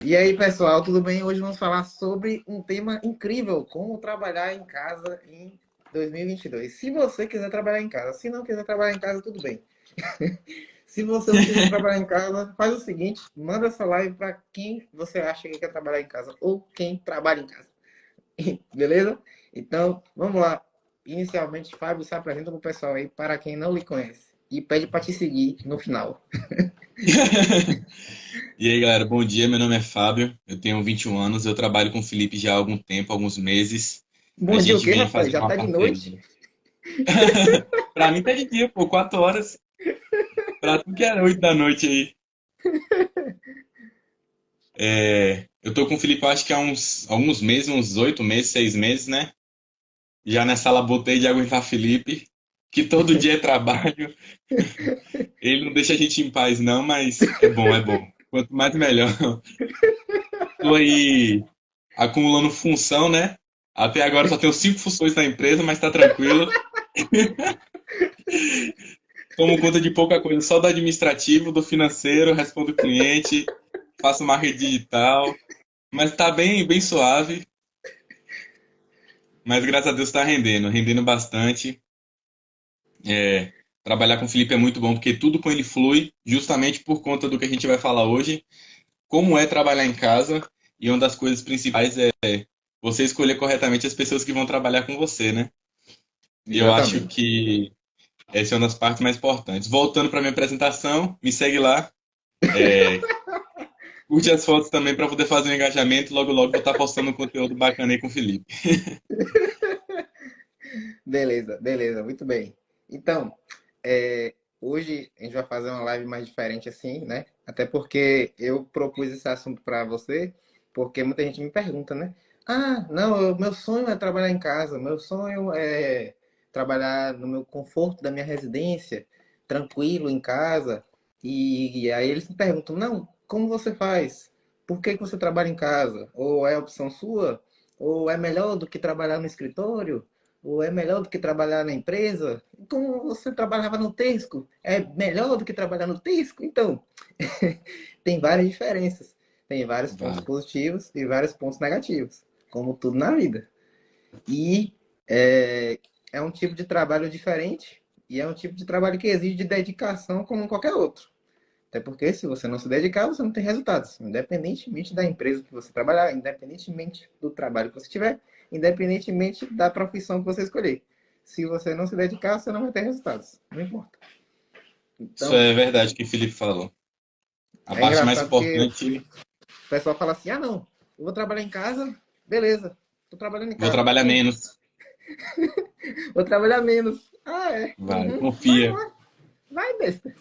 E aí, pessoal, tudo bem? Hoje vamos falar sobre um tema incrível, como trabalhar em casa em 2022. Se você quiser trabalhar em casa, se não quiser trabalhar em casa, tudo bem. Se você não quiser trabalhar em casa, faz o seguinte, manda essa live para quem você acha que quer trabalhar em casa ou quem trabalha em casa. Beleza? Então, vamos lá. Inicialmente, Fábio se apresenta para o pessoal aí, para quem não lhe conhece. E pede para te seguir no final. E aí, galera, bom dia. Meu nome é Fábio, eu tenho 21 anos, eu trabalho com o Felipe já há algum tempo, alguns meses. A Bom dia, o gente quê, vem rapaz? fazendo Já uma tá de noite? parceria. Pra mim tá de dia, pô, 4 horas. Pra tu que era 8 da noite aí. Eu tô com o Felipe, acho que há alguns meses, uns 8 meses, 6 meses, né? Já nessa labutei de aguentar Felipe, que todo dia é trabalho. Ele não deixa a gente em paz, não, mas é bom, é bom. Quanto mais melhor. Tô aí acumulando função, né? Até agora só tenho 5 funções na empresa, mas tá tranquilo. Tomo conta de pouca coisa, só do administrativo, do financeiro, respondo o cliente, faço marketing digital, mas tá bem, bem suave. Mas graças a Deus tá rendendo bastante. É, trabalhar com o Felipe é muito bom, porque tudo com ele flui, justamente por conta do que a gente vai falar hoje, como é trabalhar em casa, e uma das coisas principais é você escolher corretamente as pessoas que vão trabalhar com você, né? E eu acho Exatamente. que essa é uma das partes mais importantes. Voltando para minha apresentação, me segue lá. É, curte as fotos também para poder fazer um engajamento. Logo, logo vou estar postando um conteúdo bacana aí com o Felipe. Beleza, beleza, muito bem. Então, hoje a gente vai fazer uma live mais diferente assim, né? Até porque eu propus esse assunto para você, porque muita gente me pergunta, né? Ah, não, meu sonho é trabalhar em casa, meu sonho é trabalhar no meu conforto da minha residência, tranquilo em casa. E aí eles me perguntam, não, como você faz? Por que que você trabalha em casa? Ou é opção sua? Ou é melhor do que trabalhar no escritório? Ou é melhor do que trabalhar na empresa? Como você trabalhava no Tesco? É melhor do que trabalhar no Tesco? Então, tem várias diferenças. Tem vários pontos Vai. positivos e vários pontos negativos, como tudo na vida. E é, é um tipo de trabalho diferente e é um tipo de trabalho que exige dedicação como qualquer outro. Até porque se você não se dedicar, você não tem resultados. Independentemente da empresa que você trabalhar, independentemente do trabalho que você tiver, independentemente da profissão que você escolher. Se você não se dedicar, você não vai ter resultados. Não importa. Isso Então, é verdade que o Felipe falou. A é parte mais engraçado que importante, o pessoal fala assim: ah, não, eu vou trabalhar em casa, beleza, tô trabalhando em vou casa. trabalhar Pronto, menos. vou trabalhar menos. Ah, é. Vai, Uhum. Vai confia. lá, vai, besta.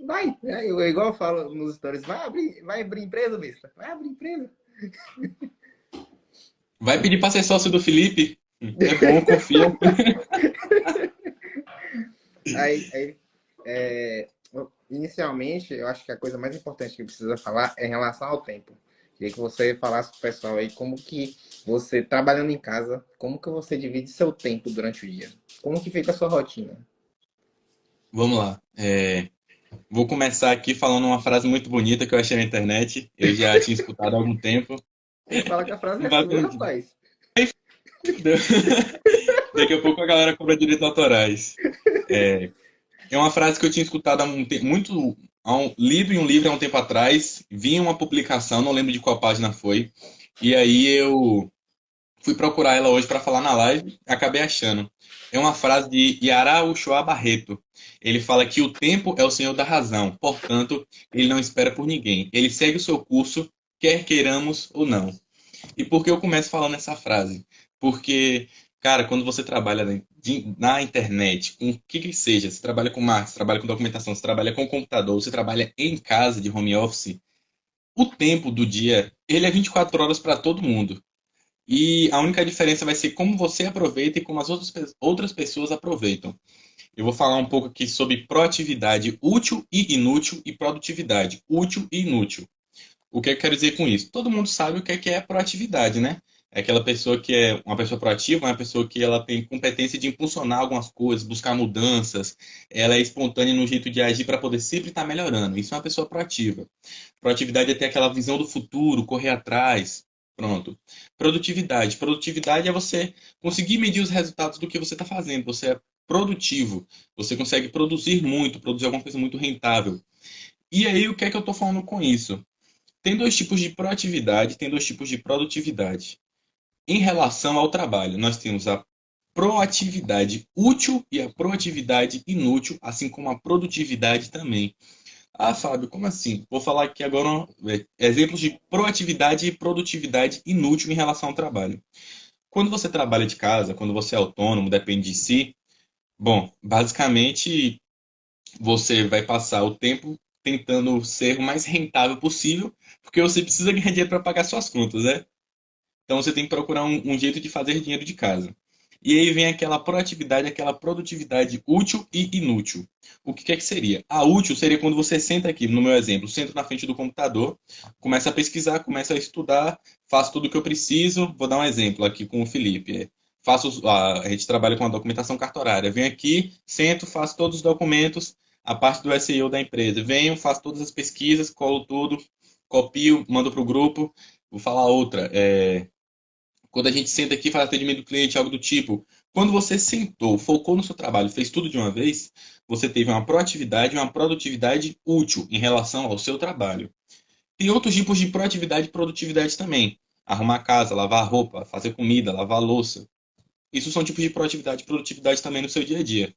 Vai. É, igual eu falo nos stories: vai abrir empresa, besta. Vai abrir empresa. Vai pedir para ser sócio do Felipe? É bom, confia. Aí, é, inicialmente, eu acho que a coisa mais importante que precisa falar é em relação ao tempo. Queria que você falasse pro pessoal aí como que você, trabalhando em casa, como que você divide seu tempo durante o dia? Como que fica a sua rotina? Vamos lá. Vou começar aqui falando uma frase muito bonita que eu achei na internet. Eu já tinha escutado há algum tempo. Tem que falar que a frase Não é vai sua, aprender. rapaz. Daqui a pouco a galera cobra direitos autorais. É uma frase que eu tinha escutado há um tempo, lido em um livro há um tempo atrás, vi em uma publicação, não lembro de qual página foi, e aí eu fui procurar ela hoje para falar na live, acabei achando. É uma frase de Yara Uchoa Barreto. Ele fala que o tempo é o senhor da razão, portanto, ele não espera por ninguém. Ele segue o seu curso, quer queiramos ou não. E por que eu começo falando essa frase? Porque, cara, quando você trabalha na internet, com o que que seja, você trabalha com marketing, você trabalha com documentação, você trabalha com computador, você trabalha em casa de home office, o tempo do dia, ele é 24 horas para todo mundo. E a única diferença vai ser como você aproveita e como as outras pessoas aproveitam. Eu vou falar um pouco aqui sobre proatividade útil e inútil e produtividade útil e inútil. O que eu quero dizer com isso? Todo mundo sabe o que é proatividade, né? É aquela pessoa que é uma pessoa proativa, uma pessoa que ela tem competência de impulsionar algumas coisas, buscar mudanças, ela é espontânea no jeito de agir para poder sempre estar melhorando. Isso é uma pessoa proativa. Proatividade é ter aquela visão do futuro, correr atrás. Pronto. Produtividade. Produtividade é você conseguir medir os resultados do que você está fazendo. Você é produtivo. Você consegue produzir muito, produzir alguma coisa muito rentável. E aí, o que é que eu estou falando com isso? Tem dois tipos de proatividade, tem dois tipos de produtividade. Em relação ao trabalho, nós temos a proatividade útil e a proatividade inútil, assim como a produtividade também. Ah, Fábio, como assim? Vou falar aqui agora exemplos de proatividade e produtividade inútil em relação ao trabalho. Quando você trabalha de casa, quando você é autônomo, depende de si, bom, basicamente você vai passar o tempo tentando ser o mais rentável possível, porque você precisa ganhar dinheiro para pagar suas contas, né? Então você tem que procurar um jeito de fazer dinheiro de casa. E aí vem aquela proatividade, aquela produtividade útil e inútil. O que é que seria? A útil seria quando você senta aqui, no meu exemplo, sento na frente do computador, começa a pesquisar, começa a estudar, faço tudo o que eu preciso. Vou dar um exemplo aqui com o Felipe. A gente trabalha com a documentação cartorária. Venho aqui, sento, faço todos os documentos, a parte do SEO da empresa. Venho, faço todas as pesquisas, colo tudo, copio, mando para o grupo. Vou falar outra. Quando a gente senta aqui e faz atendimento do cliente, algo do tipo, quando você sentou, focou no seu trabalho, fez tudo de uma vez, você teve uma proatividade e uma produtividade útil em relação ao seu trabalho. Tem outros tipos de proatividade e produtividade também. Arrumar a casa, lavar roupa, fazer comida, lavar louça. Isso são tipos de proatividade e produtividade também no seu dia a dia.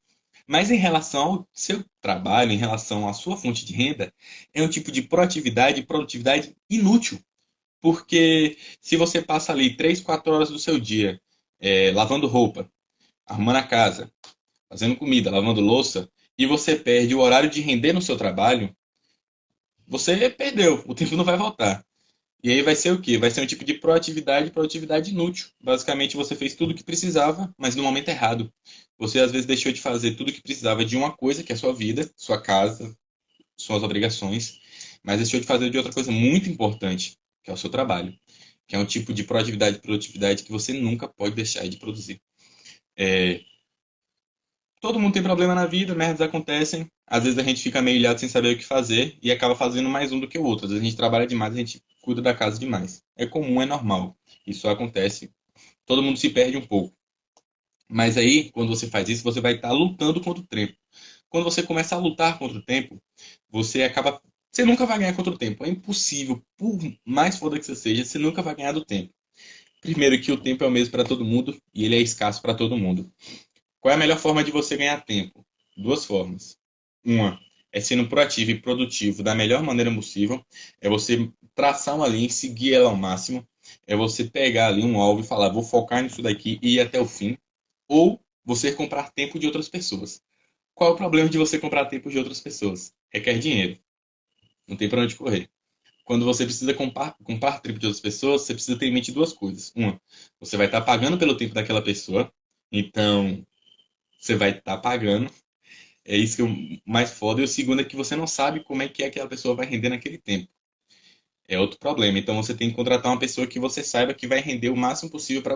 Mas em relação ao seu trabalho, em relação à sua fonte de renda, é um tipo de proatividade e produtividade inútil. Porque se você passa ali 3, 4 horas do seu dia lavando roupa, arrumando a casa, fazendo comida, lavando louça, e você perde o horário de render no seu trabalho, você perdeu, o tempo não vai voltar. E aí vai ser o quê? Vai ser um tipo de proatividade e produtividade inútil. Basicamente, você fez tudo o que precisava, mas no momento errado. Você às vezes deixou de fazer tudo o que precisava de uma coisa, que é a sua vida, sua casa, suas obrigações, mas deixou de fazer de outra coisa muito importante, que é o seu trabalho, que é um tipo de proatividade e produtividade que você nunca pode deixar de produzir. É, todo mundo tem problema na vida, merdas acontecem, às vezes a gente fica meio ilhado sem saber o que fazer e acaba fazendo mais um do que o outro. Às vezes a gente trabalha demais, a gente cuida da casa demais. É comum, é normal. Isso acontece. Todo mundo se perde um pouco. Mas aí, quando você faz isso, você vai estar lutando contra o tempo. Quando você começa a lutar contra o tempo, você acaba. Você nunca vai ganhar contra o tempo. É impossível. Por mais foda que você seja, você nunca vai ganhar do tempo. Primeiro, que o tempo é o mesmo para todo mundo e ele é escasso para todo mundo. Qual é a melhor forma de você ganhar tempo? Duas formas. Uma é sendo proativo e produtivo da melhor maneira possível. É você traçar uma linha e seguir ela ao máximo. É você pegar ali um alvo e falar, vou focar nisso daqui e ir até o fim. Ou você comprar tempo de outras pessoas. Qual é o problema de você comprar tempo de outras pessoas? Requer dinheiro. Não tem para onde correr. Quando você precisa comprar tempo de outras pessoas, você precisa ter em mente duas coisas. Uma, você vai estar pagando pelo tempo daquela pessoa. Então, você vai estar pagando. É isso que é o mais foda. E o segundo é que você não sabe como é que aquela pessoa vai render naquele tempo. É outro problema. Então, você tem que contratar uma pessoa que você saiba que vai render o máximo possível para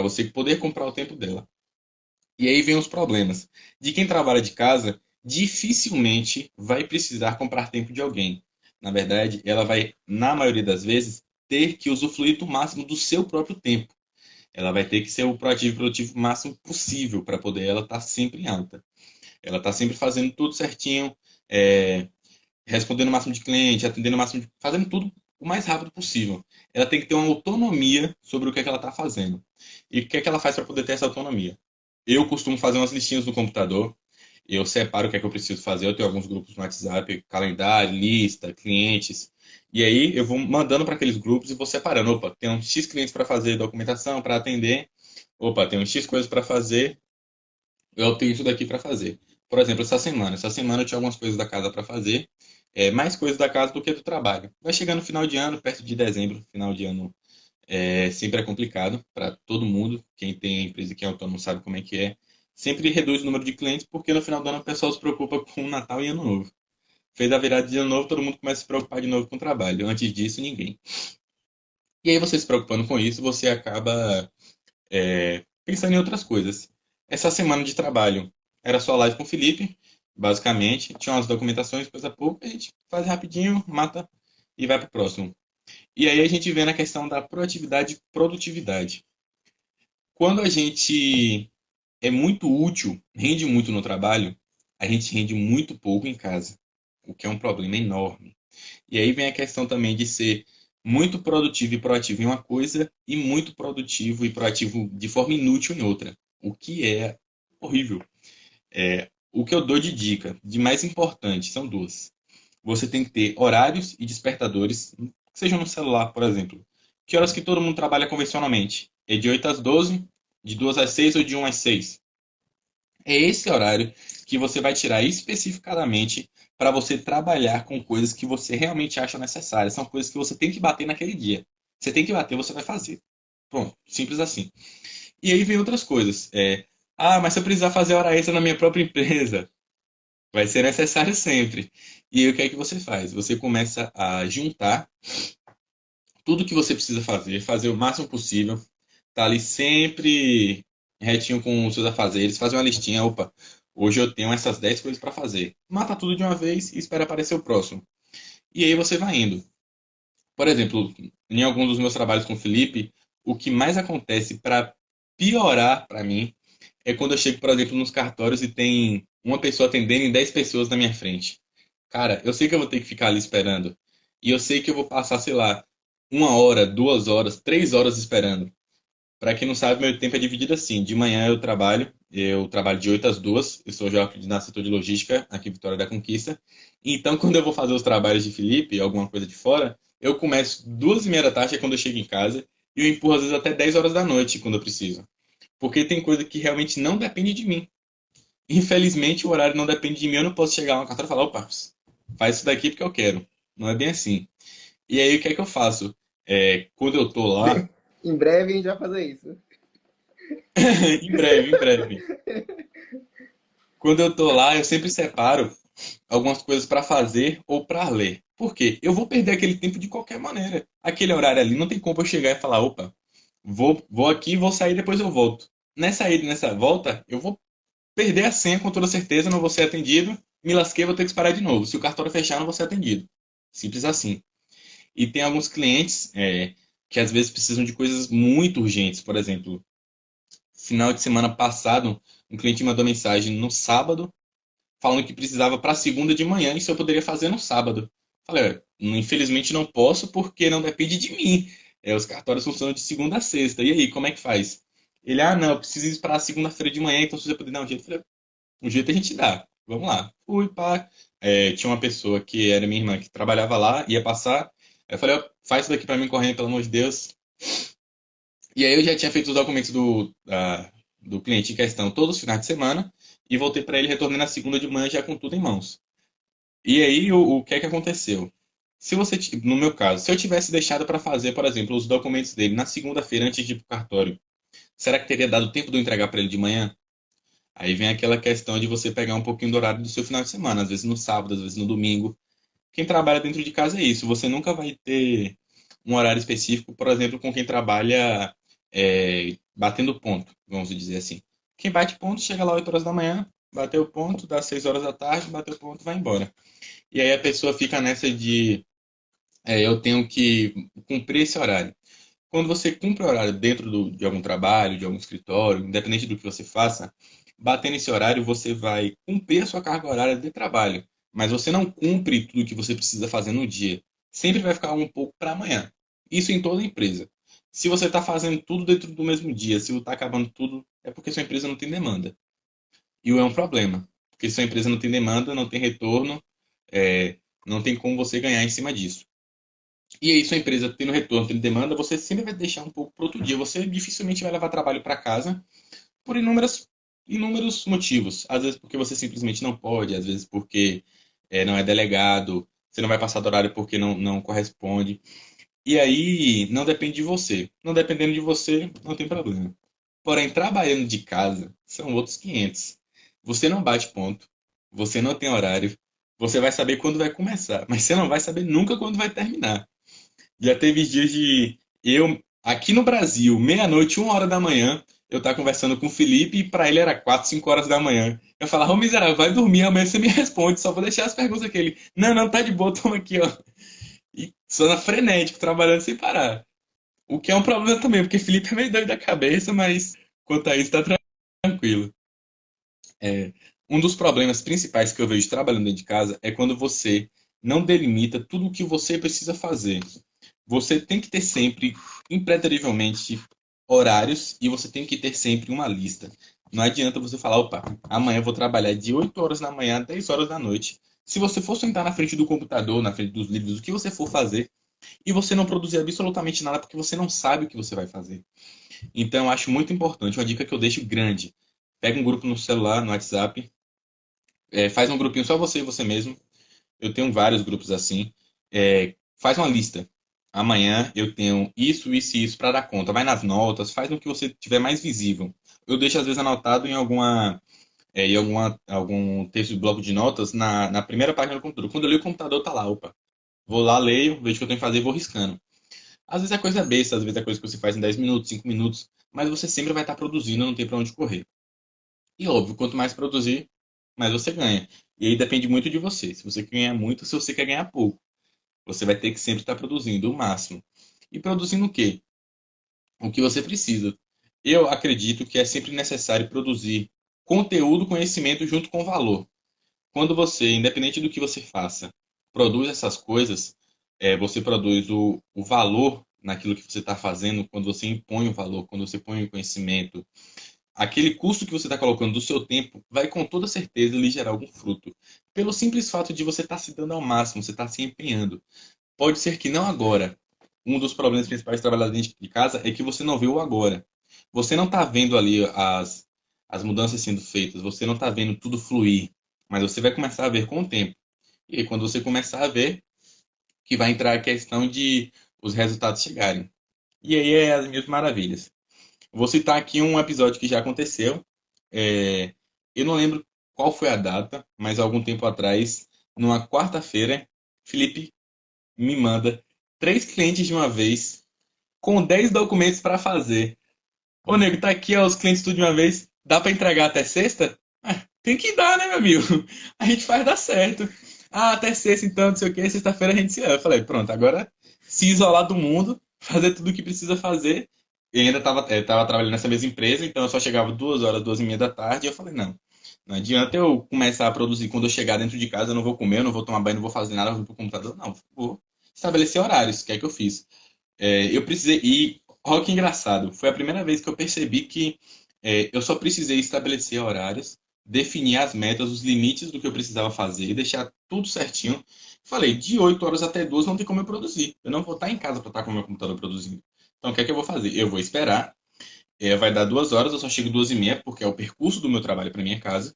você poder comprar o tempo dela. E aí vem os problemas. De quem trabalha de casa, dificilmente vai precisar comprar tempo de alguém. Na verdade, ela vai, na maioria das vezes, ter que usufruir do máximo do seu próprio tempo. Ela vai ter que ser o proativo e produtivo máximo possível para poder ela estar sempre em alta. Ela está sempre fazendo tudo certinho, é, respondendo o máximo de cliente, atendendo o máximo fazendo tudo o mais rápido possível. Ela tem que ter uma autonomia sobre o que é que ela está fazendo. E o que é que ela faz para poder ter essa autonomia? Eu costumo fazer umas listinhas no computador, eu separo o que é que eu preciso fazer, eu tenho alguns grupos no WhatsApp, calendário, lista, clientes, e aí eu vou mandando para aqueles grupos e vou separando. Opa, tem uns X clientes para fazer documentação, para atender. Opa, tem uns X coisas para fazer, eu tenho isso daqui para fazer. Por exemplo, essa semana eu tinha algumas coisas da casa para fazer, mais coisas da casa do que do trabalho. Vai chegar no final de ano, perto de dezembro, final de ano sempre é complicado para todo mundo. Quem tem empresa e quem é autônomo sabe como é que é. Sempre reduz o número de clientes porque no final do ano o pessoal se preocupa com o Natal e Ano Novo. Fez a virada de Ano Novo, todo mundo começa a se preocupar de novo com o trabalho. Antes disso, ninguém. E aí você se preocupando com isso, você acaba pensando em outras coisas. Essa semana de trabalho era só live com o Felipe, basicamente. Tinha umas documentações, coisa pouca, a gente faz rapidinho, mata e vai para o próximo. E aí a gente vê na questão da proatividade e produtividade. Quando a gente é muito útil, rende muito no trabalho, a gente rende muito pouco em casa, o que é um problema enorme. E aí vem a questão também de ser muito produtivo e proativo em uma coisa e muito produtivo e proativo de forma inútil em outra, o que é horrível. O que eu dou de dica, de mais importante, são duas. Você tem que ter horários e despertadores, que sejam no celular, por exemplo. Que horas que todo mundo trabalha convencionalmente? É de 8 às 12, de 2 às 6 ou de 1 às 6? É esse horário que você vai tirar especificadamente para você trabalhar com coisas que você realmente acha necessárias. São coisas que você tem que bater naquele dia. Você tem que bater, você vai fazer. Pronto, simples assim. E aí vem outras coisas. Mas se eu precisar fazer hora extra na minha própria empresa, vai ser necessário sempre. E aí o que é que você faz? Você começa a juntar tudo que você precisa fazer, fazer o máximo possível, tá ali sempre retinho com os seus afazeres, fazer uma listinha, opa, hoje eu tenho essas 10 coisas para fazer. Mata tudo de uma vez e espera aparecer o próximo. E aí você vai indo. Por exemplo, em alguns dos meus trabalhos com o Felipe, o que mais acontece para piorar para mim é quando eu chego, por exemplo, nos cartórios e tem uma pessoa atendendo e 10 pessoas na minha frente. Cara, eu sei que eu vou ter que ficar ali esperando. E eu sei que eu vou passar, sei lá, 1 hora, 2 horas, 3 horas esperando. Para quem não sabe, meu tempo é dividido assim. De manhã eu trabalho de 8 às 2. Eu sou já na setor de logística, aqui em Vitória da Conquista. Então, quando eu vou fazer os trabalhos de Felipe, alguma coisa de fora, eu começo 2h30 da tarde, é quando eu chego em casa, e eu empurro às vezes até 10 horas da noite, quando eu preciso. Porque tem coisa que realmente não depende de mim. Infelizmente, o horário não depende de mim. Eu não posso chegar lá no cartório e falar, opa, faz isso daqui porque eu quero. Não é bem assim. E aí, o que é que eu faço? Quando eu tô lá, Em breve a gente vai fazer isso. em breve, em breve. Quando eu tô lá, eu sempre separo algumas coisas para fazer ou para ler. Por quê? Eu vou perder aquele tempo de qualquer maneira. Aquele horário ali não tem como eu chegar e falar, opa, vou aqui, vou sair, depois eu volto. Nessa ida e nessa volta, eu vou perder a senha com toda certeza, não vou ser atendido, me lasquei, vou ter que esperar de novo. Se o cartório fechar, não vou ser atendido. Simples assim. E tem alguns clientes que às vezes precisam de coisas muito urgentes. Por exemplo, final de semana passado, um cliente mandou mensagem no sábado falando que precisava para segunda de manhã e se eu poderia fazer no sábado. Falei, infelizmente não posso porque não depende de mim. Os cartórios funcionam de segunda a sexta. E aí, como é que faz? Ele, não, eu preciso ir para segunda-feira de manhã, então se você puder dar um jeito. Eu falei, um jeito a gente dá. Vamos lá. Fui, pá. Tinha uma pessoa que era minha irmã que trabalhava lá, ia passar. Eu falei, ó, faz isso daqui para mim correndo, pelo amor de Deus. E aí eu já tinha feito os documentos do cliente em questão todos os finais de semana e voltei para ele, retornei na segunda de manhã já com tudo em mãos. E aí o que é que aconteceu? Se você, no meu caso, se eu tivesse deixado para fazer, por exemplo, os documentos dele na segunda-feira antes de ir para o cartório, será que teria dado tempo de eu entregar para ele de manhã? Aí vem aquela questão de você pegar um pouquinho do horário do seu final de semana, às vezes no sábado, às vezes no domingo. Quem trabalha dentro de casa é isso. Você nunca vai ter um horário específico, por exemplo, com quem trabalha batendo ponto, vamos dizer assim. Quem bate ponto chega lá 8 horas da manhã, bateu ponto, dá 6 horas da tarde, bateu ponto, vai embora. E aí a pessoa fica nessa de eu tenho que cumprir esse horário. Quando você cumpre o horário dentro de algum trabalho, de algum escritório, independente do que você faça, batendo esse horário, você vai cumprir a sua carga horária de trabalho. Mas você não cumpre tudo que você precisa fazer no dia. Sempre vai ficar um pouco para amanhã. Isso em toda empresa. Se você está fazendo tudo dentro do mesmo dia, se você está acabando tudo, é porque sua empresa não tem demanda. E é um problema. Porque se sua empresa não tem demanda, não tem retorno, é, não tem como você ganhar em cima disso. E aí, sua empresa tendo retorno, tendo demanda, você sempre vai deixar um pouco para outro dia. Você dificilmente vai levar trabalho para casa por inúmeros motivos. Às vezes porque você simplesmente não pode, às vezes porque não é delegado, você não vai passar do horário porque não corresponde. E aí, não depende de você. Não dependendo de você, não tem problema. Porém, trabalhando de casa, são outros 500. Você não bate ponto, você não tem horário, você vai saber quando vai começar, mas você não vai saber nunca quando vai terminar. Já teve dias de Aqui no Brasil, meia-noite, 1 hora da manhã, eu tava conversando com o Felipe e pra ele era 4, 5 horas da manhã. Eu falava, ô miserável, vai dormir, amanhã você me responde, só vou deixar as perguntas aqui. Ele, não, não, tá de boa, toma aqui, ó. E só na frenético, trabalhando sem parar. O que é um problema também, porque Felipe é meio doido da cabeça, mas quanto a isso tá tranquilo. É, um dos problemas principais que eu vejo trabalhando dentro de casa é quando você não delimita tudo o que você precisa fazer. Você tem que ter sempre, impreterivelmente, horários e você tem que ter sempre uma lista. Não adianta você falar, opa, amanhã eu vou trabalhar de 8 horas da manhã a 10 horas da noite. Se você for sentar na frente do computador, na frente dos livros, o que você for fazer, e você não produzir absolutamente nada porque você não sabe o que você vai fazer. Então, eu acho muito importante, uma dica que eu deixo grande. Pega um grupo no celular, no WhatsApp, faz um grupinho só você e você mesmo. Eu tenho vários grupos assim. Faz uma lista. Amanhã eu tenho isso, isso e isso para dar conta. Vai nas notas, faz no que você tiver mais visível. Eu deixo às vezes anotado algum texto de bloco de notas na primeira página do computador. Quando eu leio o computador, tá lá, opa. Vou lá, leio, vejo o que eu tenho que fazer e vou riscando. Às vezes é coisa besta, às vezes é coisa que você faz em 10 minutos, 5 minutos, mas você sempre vai estar produzindo, não tem para onde correr. E óbvio, quanto mais produzir, mais você ganha. E aí depende muito de você. Se você quer ganhar muito, se você quer ganhar pouco. Você vai ter que sempre estar produzindo o máximo. E produzindo o quê? O que você precisa. Eu acredito que é sempre necessário produzir conteúdo, conhecimento junto com valor. Quando você, independente do que você faça, produz essas coisas, você produz o valor naquilo que você está fazendo, quando você impõe o valor, quando você põe o conhecimento, aquele custo que você está colocando do seu tempo vai com toda certeza lhe gerar algum fruto. Pelo simples fato de você estar se dando ao máximo, você estar se empenhando. Pode ser que não agora. Um dos problemas principais de trabalhar dentro de casa é que você não vê o agora. Você não está vendo ali as mudanças sendo feitas, você não está vendo tudo fluir, mas você vai começar a ver com o tempo. E aí, quando você começar a ver, que vai entrar a questão de os resultados chegarem. E aí é as minhas maravilhas. Vou citar aqui um episódio que já aconteceu. É, eu não lembro qual foi a data, mas algum tempo atrás, numa quarta-feira, Felipe me manda 3 clientes de uma vez, com 10 documentos para fazer. Ô, nego, tá aqui ó, os clientes tudo de uma vez. Dá para entregar até sexta? Ah, tem que dar, né, meu amigo? A gente faz dar certo. Ah, até sexta então, não sei o que. Sexta-feira a gente se ama. Eu falei, pronto, agora se isolar do mundo, fazer tudo o que precisa fazer. E ainda tava trabalhando nessa mesma empresa, então eu só chegava 2 horas, 2h30 da tarde. E eu falei, não, não adianta eu começar a produzir quando eu chegar dentro de casa, eu não vou comer, eu não vou tomar banho, não vou fazer nada, eu vou pro computador. Não, vou estabelecer horários, que é que eu fiz. Eu precisei. E, olha que engraçado, foi a primeira vez que eu percebi que eu só precisei estabelecer horários, definir as metas, os limites do que eu precisava fazer, deixar tudo certinho. Falei, de 8 horas até 2 não tem como eu produzir. Eu não vou estar em casa para estar com o meu computador produzindo. Então, o que é que eu vou fazer? Eu vou esperar. Vai dar 2 horas, eu só chego 2h30, porque é o percurso do meu trabalho para minha casa.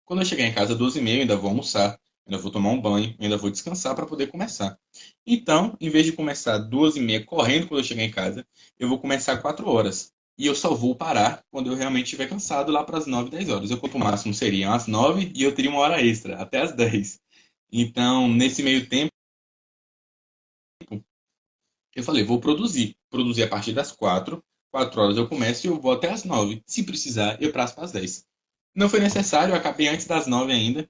Quando eu chegar em casa 2h30, eu ainda vou almoçar, ainda vou tomar um banho, ainda vou descansar para poder começar. Então, em vez de começar 2h30 correndo quando eu chegar em casa, eu vou começar 4 horas. E eu só vou parar quando eu realmente estiver cansado, lá para as 9, 10 horas. Eu, o máximo seriam as 9 e eu teria 1 hora extra, até as 10. Então, nesse meio tempo, eu falei, vou produzir. Produzir a partir das 4. 4 horas eu começo e eu vou até as 9. Se precisar, eu prazo para as 10. Não foi necessário, eu acabei antes das 9 ainda.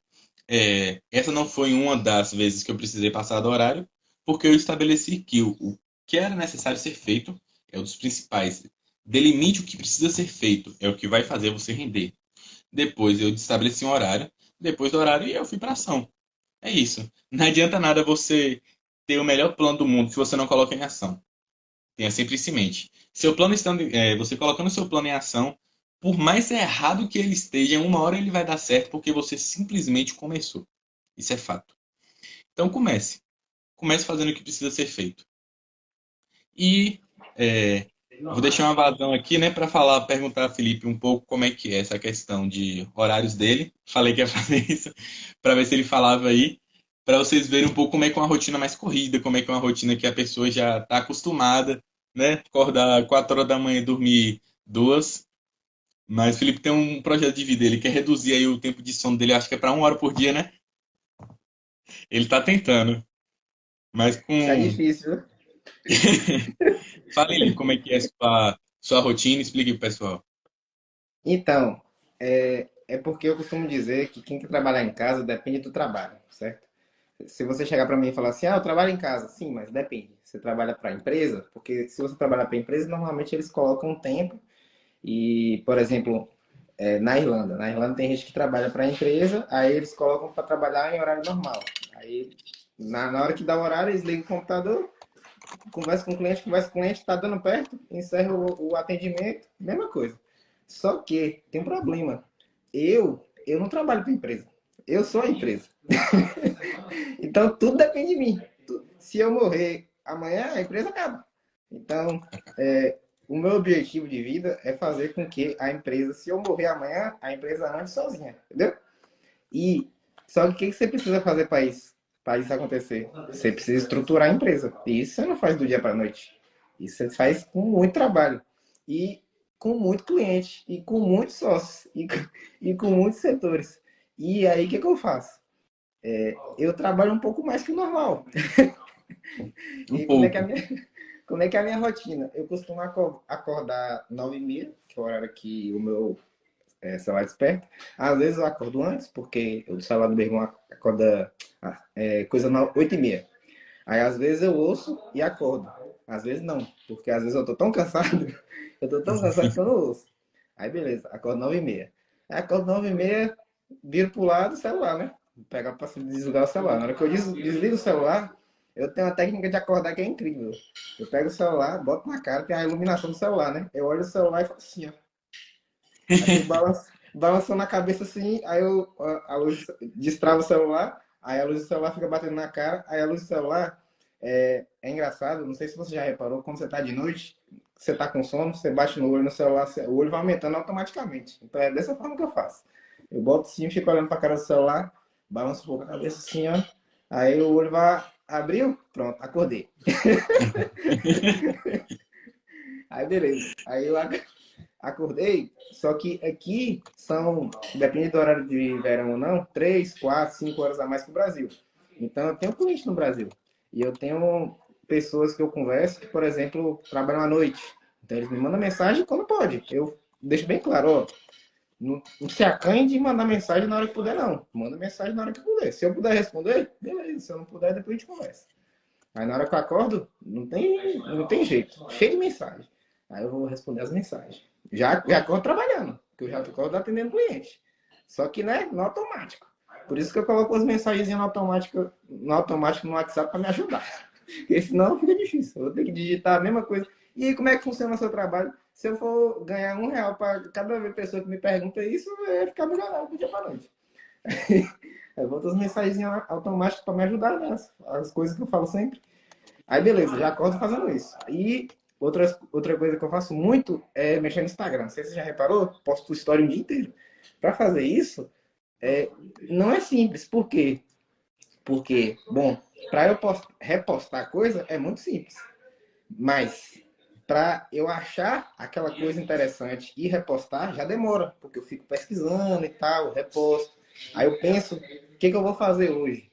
Essa não foi uma das vezes que eu precisei passar do horário, porque eu estabeleci que o que era necessário ser feito é um dos principais. Delimite o que precisa ser feito, é o que vai fazer você render. Depois eu estabeleci um horário, depois do horário eu fui para ação. É isso. Não adianta nada você ter o melhor plano do mundo se você não coloca em ação. Tenha sempre isso em mente. Seu plano estando, você colocando seu plano em ação, por mais errado que ele esteja, em 1 hora ele vai dar certo porque você simplesmente começou. Isso é fato. Então comece. Comece fazendo o que precisa ser feito. E vou deixar uma vazão aqui, né, para falar, perguntar a Felipe um pouco como é que é essa questão de horários dele. Falei que ia fazer isso para ver se ele falava aí, para vocês verem um pouco como é que é uma rotina mais corrida, como é que é uma rotina que a pessoa já está acostumada, né? Acordar 4 horas da manhã e dormir 2. Mas o Felipe tem um projeto de vida, ele quer reduzir aí o tempo de sono dele, acho que é para 1 hora por dia, né? Ele está tentando, mas Tá com difícil, viu? Fala aí, como é que é a sua rotina, explique pro pessoal. Então, é porque eu costumo dizer que quem quer trabalhar em casa depende do trabalho, certo? Se você chegar para mim e falar assim, ah, eu trabalho em casa, sim, mas depende. Você trabalha para a empresa? Porque se você trabalhar para a empresa, normalmente eles colocam um tempo e, por exemplo, na Irlanda tem gente que trabalha para a empresa, aí eles colocam para trabalhar em horário normal. Aí, na hora que dá o horário, eles ligam o computador, conversa com o cliente, tá dando perto, encerra o atendimento, mesma coisa. Só que tem um problema. Eu não trabalho para a empresa. Eu sou a empresa. Então tudo depende de mim. Se eu morrer amanhã, a empresa acaba. Então, o meu objetivo de vida é fazer com que a empresa, se eu morrer amanhã, a empresa ande sozinha, entendeu? E só que o que você precisa fazer para isso acontecer? Você precisa estruturar a empresa. E isso você não faz do dia para a noite. Isso você faz com muito trabalho e com muito cliente e com muitos sócios e com muitos setores. E aí o que eu faço? Eu trabalho um pouco mais que o normal. Um E pouco. como é que é a minha rotina? Eu costumo acordar 9h30, que é o horário que o meu celular desperta. Às vezes eu acordo antes, porque o celular do meu irmão acorda coisa 8h30. Aí às vezes eu ouço e acordo. Às vezes não, porque às vezes eu tô tão cansado, eu tô tão cansado que eu não ouço. Aí beleza, acordo 9h30. Aí acordo 9h30, viro pro lado, celular, né? Pegar pra desligar o celular. Na hora que eu desligo o celular, eu tenho uma técnica de acordar que é incrível. Eu pego o celular, boto na cara, tem a iluminação do celular, né? Eu olho o celular e falo assim, ó. Aí fico balançando a cabeça assim, aí a luz destrava o celular, aí a luz do celular fica batendo na cara, aí a luz do celular é engraçado, não sei se você já reparou, quando você tá de noite, você tá com sono, você bate no olho no celular, o olho vai aumentando automaticamente. Então é dessa forma que eu faço. Eu boto assim, fico olhando pra cara do celular, balanço um pouco a cabeça assim, ó. Aí o olho vai, abriu, pronto, acordei. Aí beleza. Aí eu acordei, só que aqui são, depende do horário de verão ou não, 3, 4, 5 horas a mais que o Brasil. Então eu tenho cliente no Brasil. E eu tenho pessoas que eu converso que, por exemplo, trabalham à noite. Então eles me mandam mensagem quando pode. Eu deixo bem claro, ó, não se acanhe de mandar mensagem na hora que puder, não. Manda mensagem na hora que puder. Se eu puder responder, beleza. Se eu não puder, depois a gente conversa. Aí na hora que eu acordo, não tem jeito. Cheio de mensagem. Aí eu vou responder as mensagens. Já acordo trabalhando, porque eu já acordo atendendo cliente. Só que, né, no automático. Por isso que eu coloco as mensagens no automático no WhatsApp para me ajudar. Porque senão fica difícil. Eu vou ter que digitar a mesma coisa. E aí, como é que funciona o seu trabalho? Se eu for ganhar R$ 1 para cada pessoa que me pergunta isso, vai ficar milionário do dia para noite. Eu boto as mensagens automáticas para me ajudar, né? As coisas que eu falo sempre. Aí beleza, já acordo fazendo isso. E outra coisa que eu faço muito é mexer no Instagram. Não sei se você já reparou, posto story o dia inteiro. Para fazer isso, não é simples. Por quê? Porque, bom, para eu repostar coisa é muito simples. Mas para eu achar aquela coisa interessante e repostar já demora, porque eu fico pesquisando e tal, reposto. Aí eu penso, o que eu vou fazer hoje?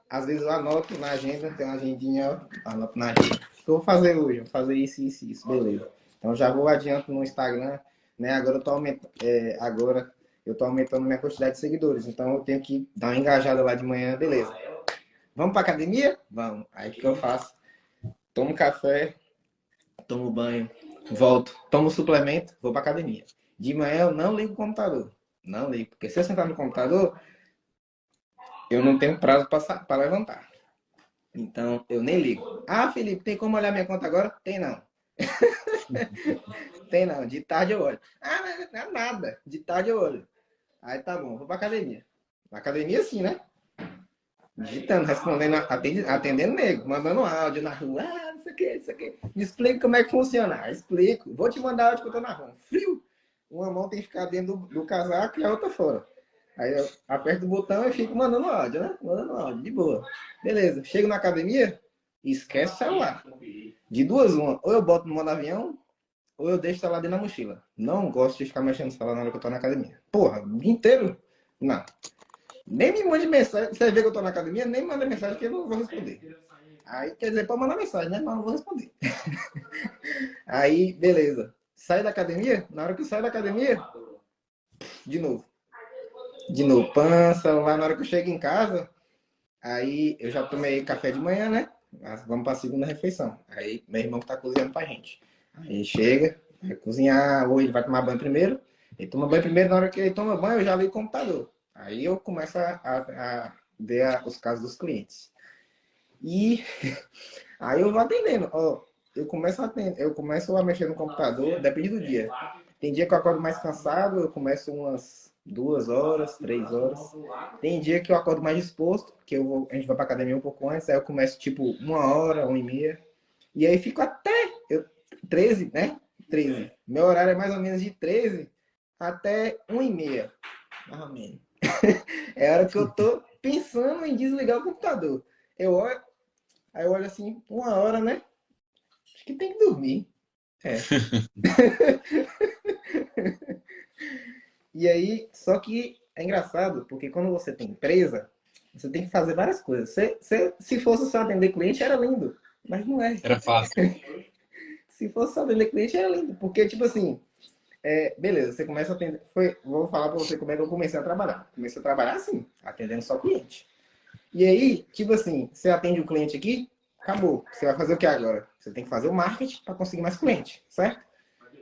Às vezes eu anoto na agenda, tem uma agendinha, anoto na agenda. O que eu vou fazer hoje? Eu vou fazer isso, isso, isso, beleza. Então já vou adianto no Instagram, né? Agora eu tô aumentando minha quantidade de seguidores, então eu tenho que dar uma engajada lá de manhã, beleza. Vamos pra academia? Vamos. Aí o que eu faço? Tomo café, tomo banho, volto, tomo suplemento, vou pra academia. De manhã eu não ligo o computador. Não ligo, porque se eu sentar no computador, eu não tenho prazo para levantar. Então, eu nem ligo. Ah, Felipe, tem como olhar minha conta agora? Tem não. Tem não. De tarde eu olho. Ah, não é nada. De tarde eu olho. Aí tá bom, vou pra academia. Na academia sim, né? Digitando, respondendo, atendendo nego, mandando áudio na rua. Ah, não sei o que, isso aqui. Me explica como é que funciona. Ah, explico. Vou te mandar áudio que eu tô na rua. Frio. Uma mão tem que ficar dentro do casaco e a outra fora. Aí eu aperto o botão e fico mandando áudio, né? Mandando áudio, de boa. Beleza. Chego na academia, esquece o celular. De duas, uma. Ou eu boto no modo avião, ou eu deixo o celular dentro da mochila. Não gosto de ficar mexendo no celular na hora que eu tô na academia. Porra, o dia inteiro? Não. Nem me mande mensagem. Você vê que eu tô na academia, nem me manda mensagem que eu não vou responder. Aí, quer dizer, pode mandar mensagem, né? Mas não vou responder. Aí, beleza. Sai da academia? Na hora que eu saio da academia, de novo. De novo, pança. Lá na hora que eu chego em casa, aí eu já tomei café de manhã, né? Vamos para a segunda refeição. Aí meu irmão tá cozinhando pra gente. Aí chega, vai cozinhar, ou ele vai tomar banho primeiro. Ele toma banho primeiro, na hora que ele toma banho, eu já ligo o computador. Aí eu começo a ver os casos dos clientes. E aí eu vou atendendo. Ó, eu começo a mexer no computador, depende do dia. Tem dia que eu acordo mais cansado, eu começo umas 2 horas, 3 horas. Tem dia que eu acordo mais disposto, porque a gente vai pra academia um pouco antes, aí eu começo tipo 1 hora, 1h30. E aí fico até 13, né? 13. Meu horário é mais ou menos de 13 até 1h30, mais ou menos. É a hora que eu tô pensando em desligar o computador. Aí eu olho assim, 1 hora, né? Acho que tem que dormir. É. E aí, só que é engraçado, porque quando você tem empresa, você tem que fazer várias coisas. Se fosse só atender cliente, era lindo. Mas não é. Era fácil. Se fosse só atender cliente, era lindo. Porque, tipo assim, beleza, você começa a atender. Vou falar pra você como é que eu comecei a trabalhar. Comecei a trabalhar assim, atendendo só cliente. E aí, tipo assim, você atende o cliente aqui, acabou. Você vai fazer o que agora? Você tem que fazer o marketing para conseguir mais cliente, certo?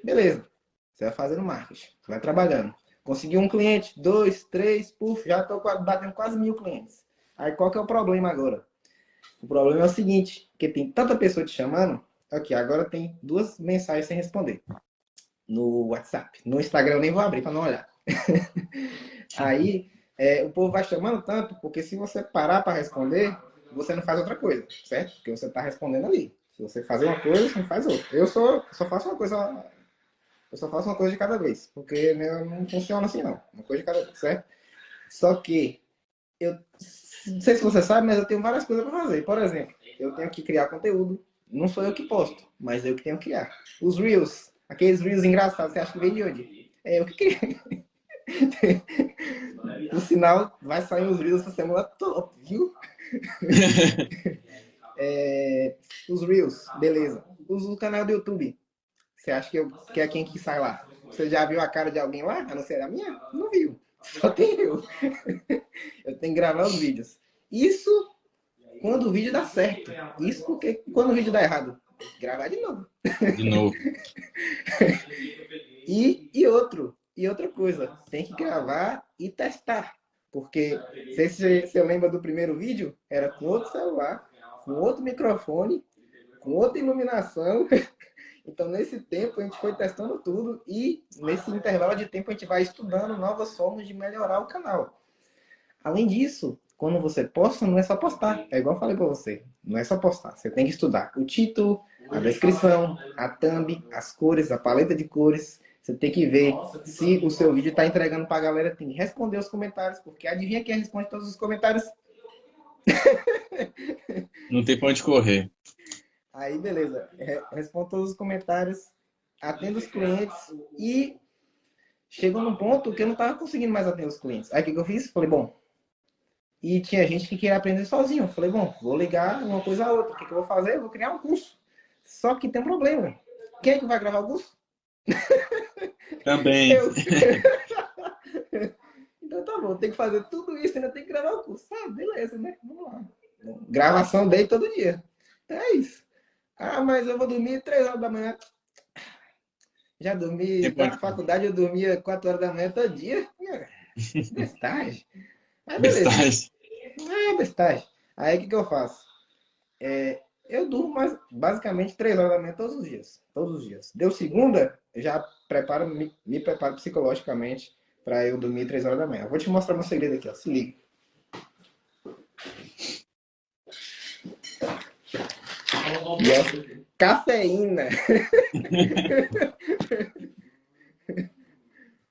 Beleza. Você vai fazendo marketing, você vai trabalhando. Conseguiu um cliente, 2, 3, puf, já estou batendo quase 1.000 clientes. Aí qual que é o problema agora? O problema é o seguinte, que tem tanta pessoa te chamando, aqui, agora tem 2 mensagens sem responder no WhatsApp. No Instagram eu nem vou abrir para não olhar. Aí o povo vai chamando tanto, porque se você parar para responder, você não faz outra coisa, certo? Porque você está respondendo ali. Se você fazer uma coisa, você não faz outra. Eu só faço uma coisa. Eu só faço uma coisa de cada vez, porque não funciona assim não. Uma coisa de cada vez, certo? Só que eu não sei se você sabe, mas eu tenho várias coisas para fazer. Por exemplo, eu tenho que criar conteúdo. Não sou eu que posto, mas eu que tenho que criar. Os Reels, aqueles Reels engraçados, você acha que veio de onde? É eu que criei. No sinal, vai sair os Reels essa semana top, viu? Os Reels, beleza. Uso o canal do YouTube. Você acha que é quem que sai lá? Você já viu a cara de alguém lá? A não ser a minha? Não viu. Só tem eu. Eu tenho que gravar os vídeos. Isso quando o vídeo dá certo. Isso porque quando o vídeo dá errado, gravar de novo. De novo. E outra coisa, tem que gravar e testar. Porque, não sei se você lembra do primeiro vídeo, era com outro celular, com outro microfone, com outra iluminação. Então, nesse tempo, a gente foi testando tudo e, nesse intervalo de tempo, a gente vai estudando novas formas de melhorar o canal. Além disso, quando você posta, não é só postar. É igual eu falei para você. Não é só postar. Você tem que estudar o título, a descrição, a thumb, as cores, a paleta de cores. Você tem que ver se o seu vídeo está entregando para a galera. Tem que responder os comentários, porque adivinha quem responde todos os comentários? Não tem pra onde correr. Aí, beleza. Respondo todos os comentários, atendo os clientes e chegou num ponto que eu não estava conseguindo mais atender os clientes. Aí, o que eu fiz? Falei, bom, e tinha gente que queria aprender sozinho. Eu falei, bom, vou ligar uma coisa a outra. O que eu vou fazer? Eu vou criar um curso. Só que tem um problema. Quem é que vai gravar o curso? Também. Eu. Então tá bom, tem que fazer tudo isso, ainda tem que gravar o curso. Ah, beleza, né? Vamos lá. Gravação dele todo dia. Então é isso. Ah, mas eu vou dormir 3 horas da manhã. Já dormi, Tempo na onde... faculdade eu dormia 4 horas da manhã todo dia. Bestagem. Aí beleza. Bestagem. Bestagem. Aí o que eu faço? Eu durmo basicamente 3 horas da manhã todos os dias. Todos os dias. Deu segunda, eu já me preparo psicologicamente para eu dormir 3 horas da manhã. Eu vou te mostrar meu segredo aqui, ó. Se liga. Cafeína.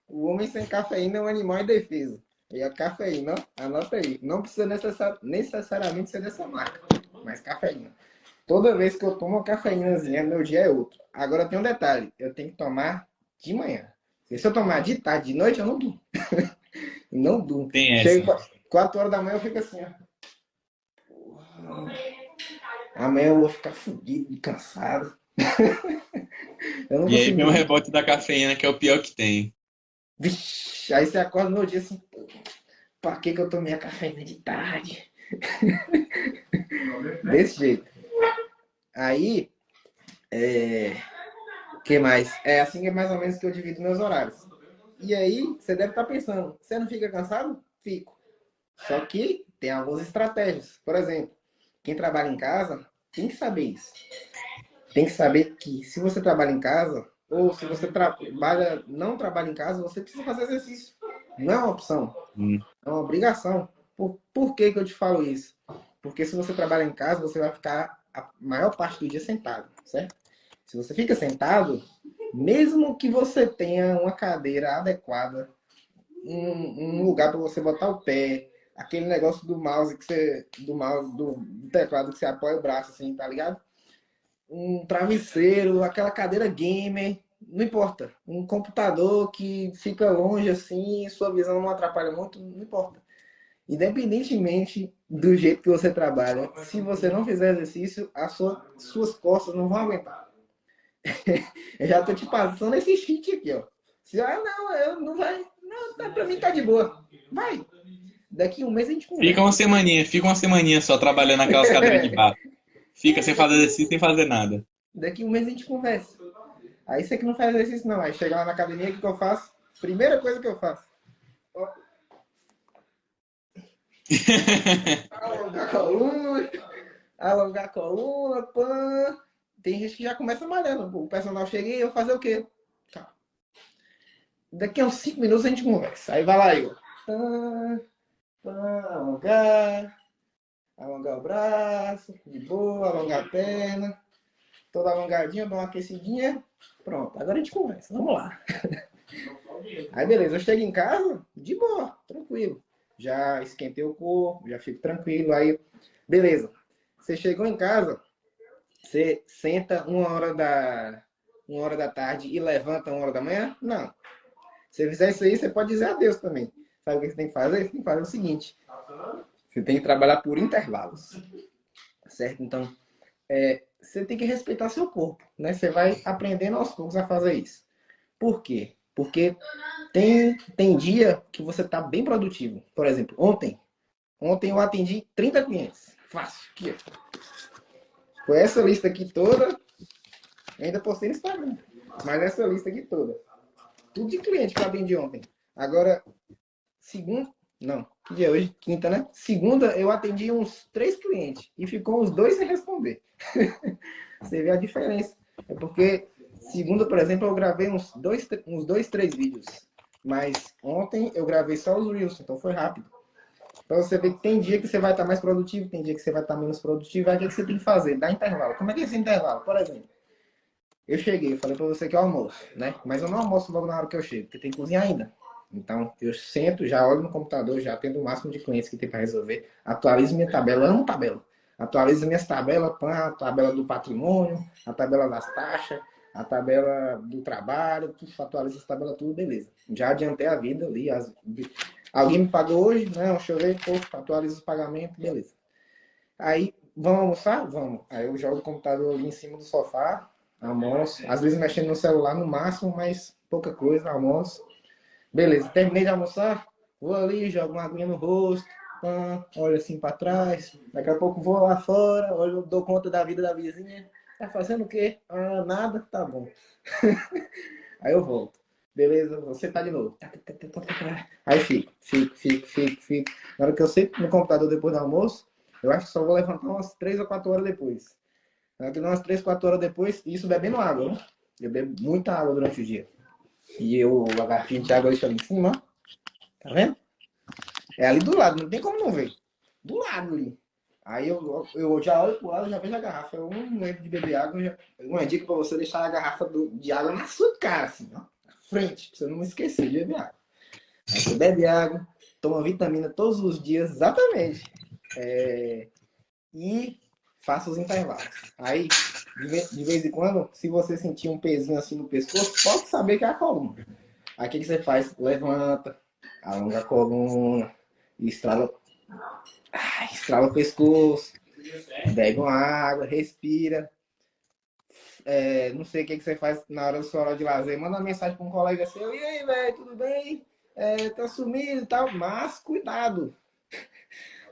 O homem sem cafeína é um animal indefeso. E a cafeína, anota aí, não precisa necessariamente ser dessa marca, mas cafeína. Toda vez que eu tomo uma cafeínazinha, meu dia é outro. Agora tem um detalhe, eu tenho que tomar de manhã. Se eu tomar de tarde, de noite, eu não durmo. Não durmo. Tem essa. Chego 4 horas da manhã, eu fico assim, ó. Amanhã eu vou ficar fudido, de cansado. Eu não E aí consigo vem o dormir. rebote da cafeína, que é o pior que tem. Vixe, aí você acorda no dia assim, pra que eu tomei a cafeína de tarde? Desse jeito. Aí, o que mais? É assim que é mais ou menos que eu divido meus horários. E aí, você deve estar pensando, você não fica cansado? Fico. Só que tem algumas estratégias. Por exemplo, quem trabalha em casa tem que saber isso. Tem que saber que se você trabalha em casa, ou se você não trabalha em casa, você precisa fazer exercício. Não é uma opção, Hum. é uma obrigação. Por que que eu te falo isso? Porque se você trabalha em casa, você vai ficar a maior parte do dia sentado, certo? Se você fica sentado, mesmo que você tenha uma cadeira adequada, um lugar para você botar o pé, aquele negócio do mouse que você, do teclado que você apoia o braço assim, tá ligado? Um travesseiro, aquela cadeira gamer, não importa. Um computador que fica longe assim, sua visão não atrapalha muito, não importa. Independentemente do jeito que você trabalha, se você não fizer exercício, suas costas não vão aguentar. Eu já tô te passando esse cheat aqui, ó. Se, não, eu não vai. Não, tá, pra mim tá de boa. Vai. Daqui um mês a gente conversa. Fica uma semaninha só trabalhando naquelas cadeiras de bar. Fica sem fazer daqui, exercício, sem fazer nada. daqui um mês a gente conversa. Aí você que não faz exercício, não. Aí chega lá na academia, o que eu faço? Primeira coisa que eu faço. Ó, alongar a coluna, alongar a coluna, pã. Tem gente que já começa malhando. O personal chega e eu fazer o quê? Tá. Daqui a uns 5 minutos a gente conversa. Aí vai lá eu. Pã, pã, alongar o braço, de boa, alongar a perna. Toda alongadinha, dá uma aquecidinha. Pronto, agora a gente conversa. Vamos lá. Aí beleza, eu chego em casa, de boa, tranquilo. Já esquentei o corpo, já fico tranquilo. Aí, beleza. Você chegou em casa, você senta 1 hora da tarde e levanta 1 hora da manhã? Não. Se fizer isso aí, você pode dizer adeus também. Sabe o que você tem que fazer? Você tem que fazer o seguinte: você tem que trabalhar por intervalos. Certo? Então, você tem que respeitar seu corpo, né? Você vai aprendendo aos poucos a fazer isso. Por quê? Porque tem dia que você está bem produtivo. Por exemplo, ontem eu atendi 30 clientes. Fácil. Aqui, foi essa lista aqui toda. Ainda postei no Instagram. Mas essa lista aqui toda. Tudo de cliente que eu atendi ontem. Agora, segunda. Não, que dia é hoje? Quinta, né? Segunda eu atendi uns 3 clientes. E ficou uns 2 sem responder. Você vê a diferença. É porque segunda, por exemplo, eu gravei uns dois, 3 vídeos. Mas ontem eu gravei só os Reels, então foi rápido. Então você vê que tem dia que você vai estar mais produtivo, tem dia que você vai estar menos produtivo. Aí o que você tem que fazer? Dar intervalo. Como é que é esse intervalo? Por exemplo, eu cheguei, eu falei para você que eu almoço, né? Mas eu não almoço logo na hora que eu chego, porque tem que cozinhar ainda. Então, eu sento, já olho no computador, já atendo o máximo de clientes que tem para resolver, atualizo minha tabela, amo tabela. Atualizo minhas tabelas, a tabela do patrimônio, a tabela das taxas, a tabela do trabalho, atualizo as tabelas tudo, beleza. Já adiantei a vida ali. Alguém me pagou hoje? Não, deixa eu ver, pô, atualizo os pagamentos, beleza. Aí, vamos almoçar? Vamos. Aí eu jogo o computador ali em cima do sofá, almoço. Às vezes mexendo no celular no máximo, mas pouca coisa, almoço. Beleza, terminei de almoçar, vou ali, jogo uma aguinha no rosto, olho assim pra trás. Daqui a pouco vou lá fora, olho, dou conta da vida da vizinha. Tá fazendo o quê? Nada? Tá bom. Aí eu volto. Beleza, você tá de novo. Aí fico. Na hora que eu sento no computador depois do almoço, eu acho que só vou levantar umas 3 ou 4 horas depois. Na hora que umas 3, 4 horas depois, isso bebendo água, né? Eu bebo muita água durante o dia. E a garrafinha de água deixa ali em cima, ó. Tá vendo? É ali do lado, não tem como não ver. Do lado ali. Aí eu já olho pro lado, já vejo a garrafa. Eu não lembro de beber água. Uma dica pra você deixar a garrafa de água na sua cara, assim, ó. Na frente, pra você não esquecer de beber água. Aí você bebe água, toma vitamina todos os dias, exatamente. E faça os intervalos. Aí, de vez em quando, se você sentir um pezinho assim no pescoço, pode saber que é a coluna. Aí o que você faz? Levanta, alonga a coluna, estrala o pescoço. Bebe uma água, respira. Não sei o que você faz na hora da sua hora de lazer. Manda uma mensagem para um colega seu. E aí, velho, tudo bem? Tá sumido e tal. Mas cuidado.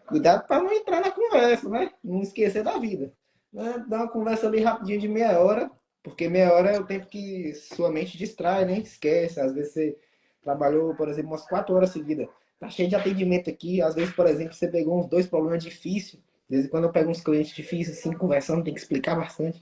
Cuidado para não entrar na conversa, né? Não esquecer da vida. Né? Dá uma conversa ali rapidinho de meia hora. Porque meia hora é o tempo que sua mente distrai, né? Esquece. Às vezes você trabalhou, por exemplo, umas 4 horas seguidas. Tá cheio de atendimento aqui. Às vezes, por exemplo, você pegou uns dois problemas difíceis. De vez em quando eu pego uns clientes difíceis, assim, conversando, tem que explicar bastante.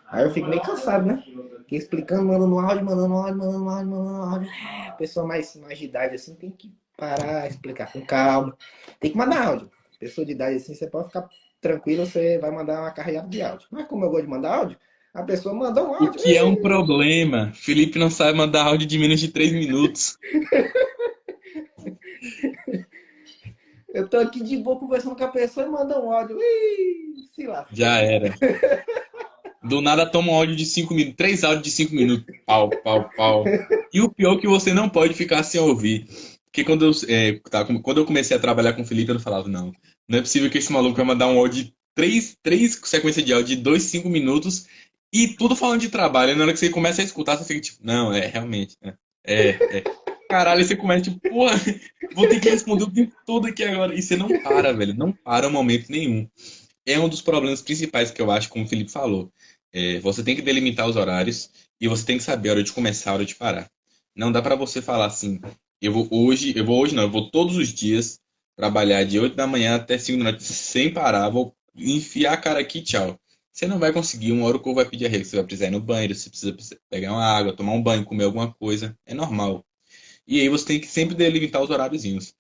Aí eu fico meio cansado, né? Fiquei explicando, mandando áudio, mandando áudio, mandando áudio, mandando áudio. A pessoa mais de idade, assim, tem que parar, explicar com calma. Tem que mandar áudio. Pessoa de idade, assim, você pode ficar tranquilo, você vai mandar uma carregada de áudio. Mas como eu gosto de mandar áudio, a pessoa mandou um O áudio. que é um problema. Felipe não sabe mandar áudio de menos de 3 minutos. Eu tô aqui de boa conversando com a pessoa e manda um áudio. Ih, se lascou. Já era. Do nada toma um áudio de 5 minutos. 3 áudios de 5 minutos. Pau, pau, pau. E o pior é que você não pode ficar sem ouvir. Porque quando eu comecei a trabalhar com o Felipe, eu falava, não. Não é possível que esse maluco vai mandar um áudio de três sequências de áudio de 2, 5 minutos e tudo falando de trabalho. E na hora que você começa a escutar, você fica tipo, não, realmente. É. Caralho, aí você começa tipo, porra, vou ter que responder o tempo todo aqui agora. E você não para, velho. Não para um momento nenhum. É um dos problemas principais que eu acho, como o Felipe falou. Você tem que delimitar os horários e você tem que saber a hora de começar, a hora de parar. Não dá pra você falar assim, eu vou todos os dias trabalhar de 8 da manhã até 5 da noite sem parar, vou enfiar a cara aqui, tchau. Você não vai conseguir, uma hora o corpo vai pedir arrego, você vai precisar ir no banheiro, você precisa pegar uma água, tomar um banho, comer alguma coisa, é normal. E aí você tem que sempre delimitar os horáriozinhos.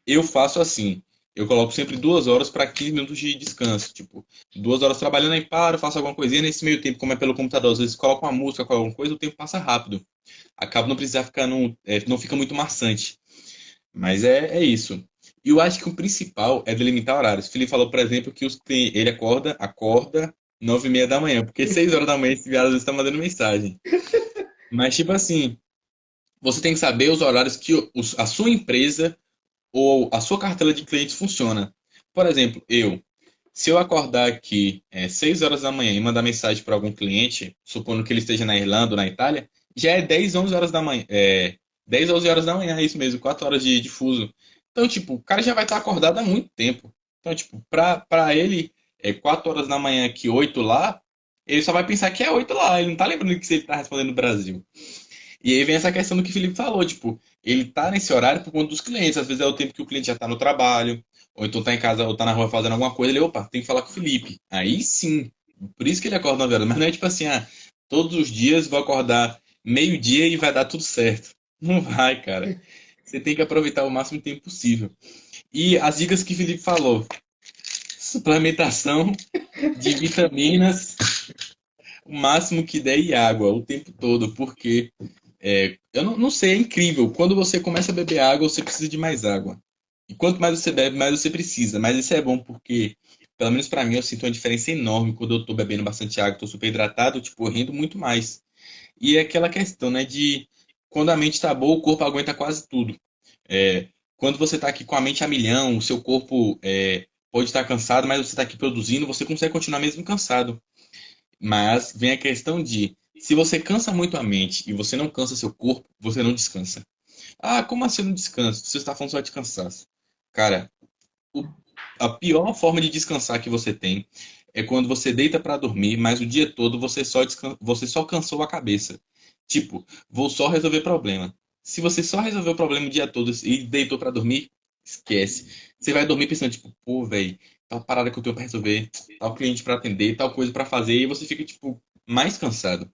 Eu faço assim. Eu coloco sempre 2 horas para 15 minutos de descanso. Tipo, 2 horas trabalhando aí paro, faço alguma coisinha. Nesse meio tempo, como é pelo computador, às vezes coloco uma música, com alguma coisa, o tempo passa rápido. Acaba não precisar ficar não fica muito maçante. Mas é isso. E eu acho que o principal é delimitar horários. O Felipe falou, por exemplo, que ele acorda 9h30 da manhã, porque 6 horas da manhã esse viado às vezes está mandando mensagem. Mas, tipo assim, você tem que saber os horários que a sua empresa ou a sua cartela de clientes funciona. Por exemplo, se eu acordar aqui 6 horas da manhã e mandar mensagem para algum cliente, supondo que ele esteja na Irlanda ou na Itália, já é 10, 11 horas da manhã. 10, 11 horas da manhã, é isso mesmo, 4 horas de fuso. Então, tipo, o cara já vai estar acordado há muito tempo. Então, tipo, pra ele, 4 horas da manhã aqui, 8 lá, ele só vai pensar que é 8 lá. Ele não tá lembrando que ele tá respondendo no Brasil. E aí vem essa questão do que o Felipe falou, tipo, ele tá nesse horário por conta dos clientes. Às vezes é o tempo que o cliente já tá no trabalho, ou então tá em casa, ou tá na rua fazendo alguma coisa, ele, opa, tem que falar com o Felipe. Aí sim. Por isso que ele acorda 9 horas. Mas não é tipo assim, todos os dias vou acordar meio-dia e vai dar tudo certo. Não vai, cara. Você tem que aproveitar o máximo tempo possível. E as dicas que o Felipe falou. Suplementação de vitaminas, o máximo que der e água o tempo todo, porque eu não sei, é incrível. Quando você começa a beber água, você precisa de mais água. E quanto mais você bebe, mais você precisa. Mas isso é bom porque, pelo menos pra mim, eu sinto uma diferença enorme quando eu tô bebendo bastante água, tô super hidratado, tipo, eu rendo muito mais. E é aquela questão, né, de quando a mente tá boa, o corpo aguenta quase tudo. Quando você tá aqui com a mente a milhão, o seu corpo pode estar cansado, mas você tá aqui produzindo, você consegue continuar mesmo cansado. Mas vem a questão de, se você cansa muito a mente e você não cansa seu corpo, você não descansa. Ah, como assim eu não descanso? Você está falando só de cansaço. Cara, o- a pior forma de descansar que você tem é quando você deita para dormir, mas o dia todo você só cansou a cabeça. Tipo, vou só resolver problema. Se você só resolveu o problema o dia todo e deitou para dormir, esquece. Você vai dormir pensando, tipo, pô, velho, tal parada que eu tenho para resolver, tal cliente para atender, tal coisa para fazer, e você fica, tipo, mais cansado.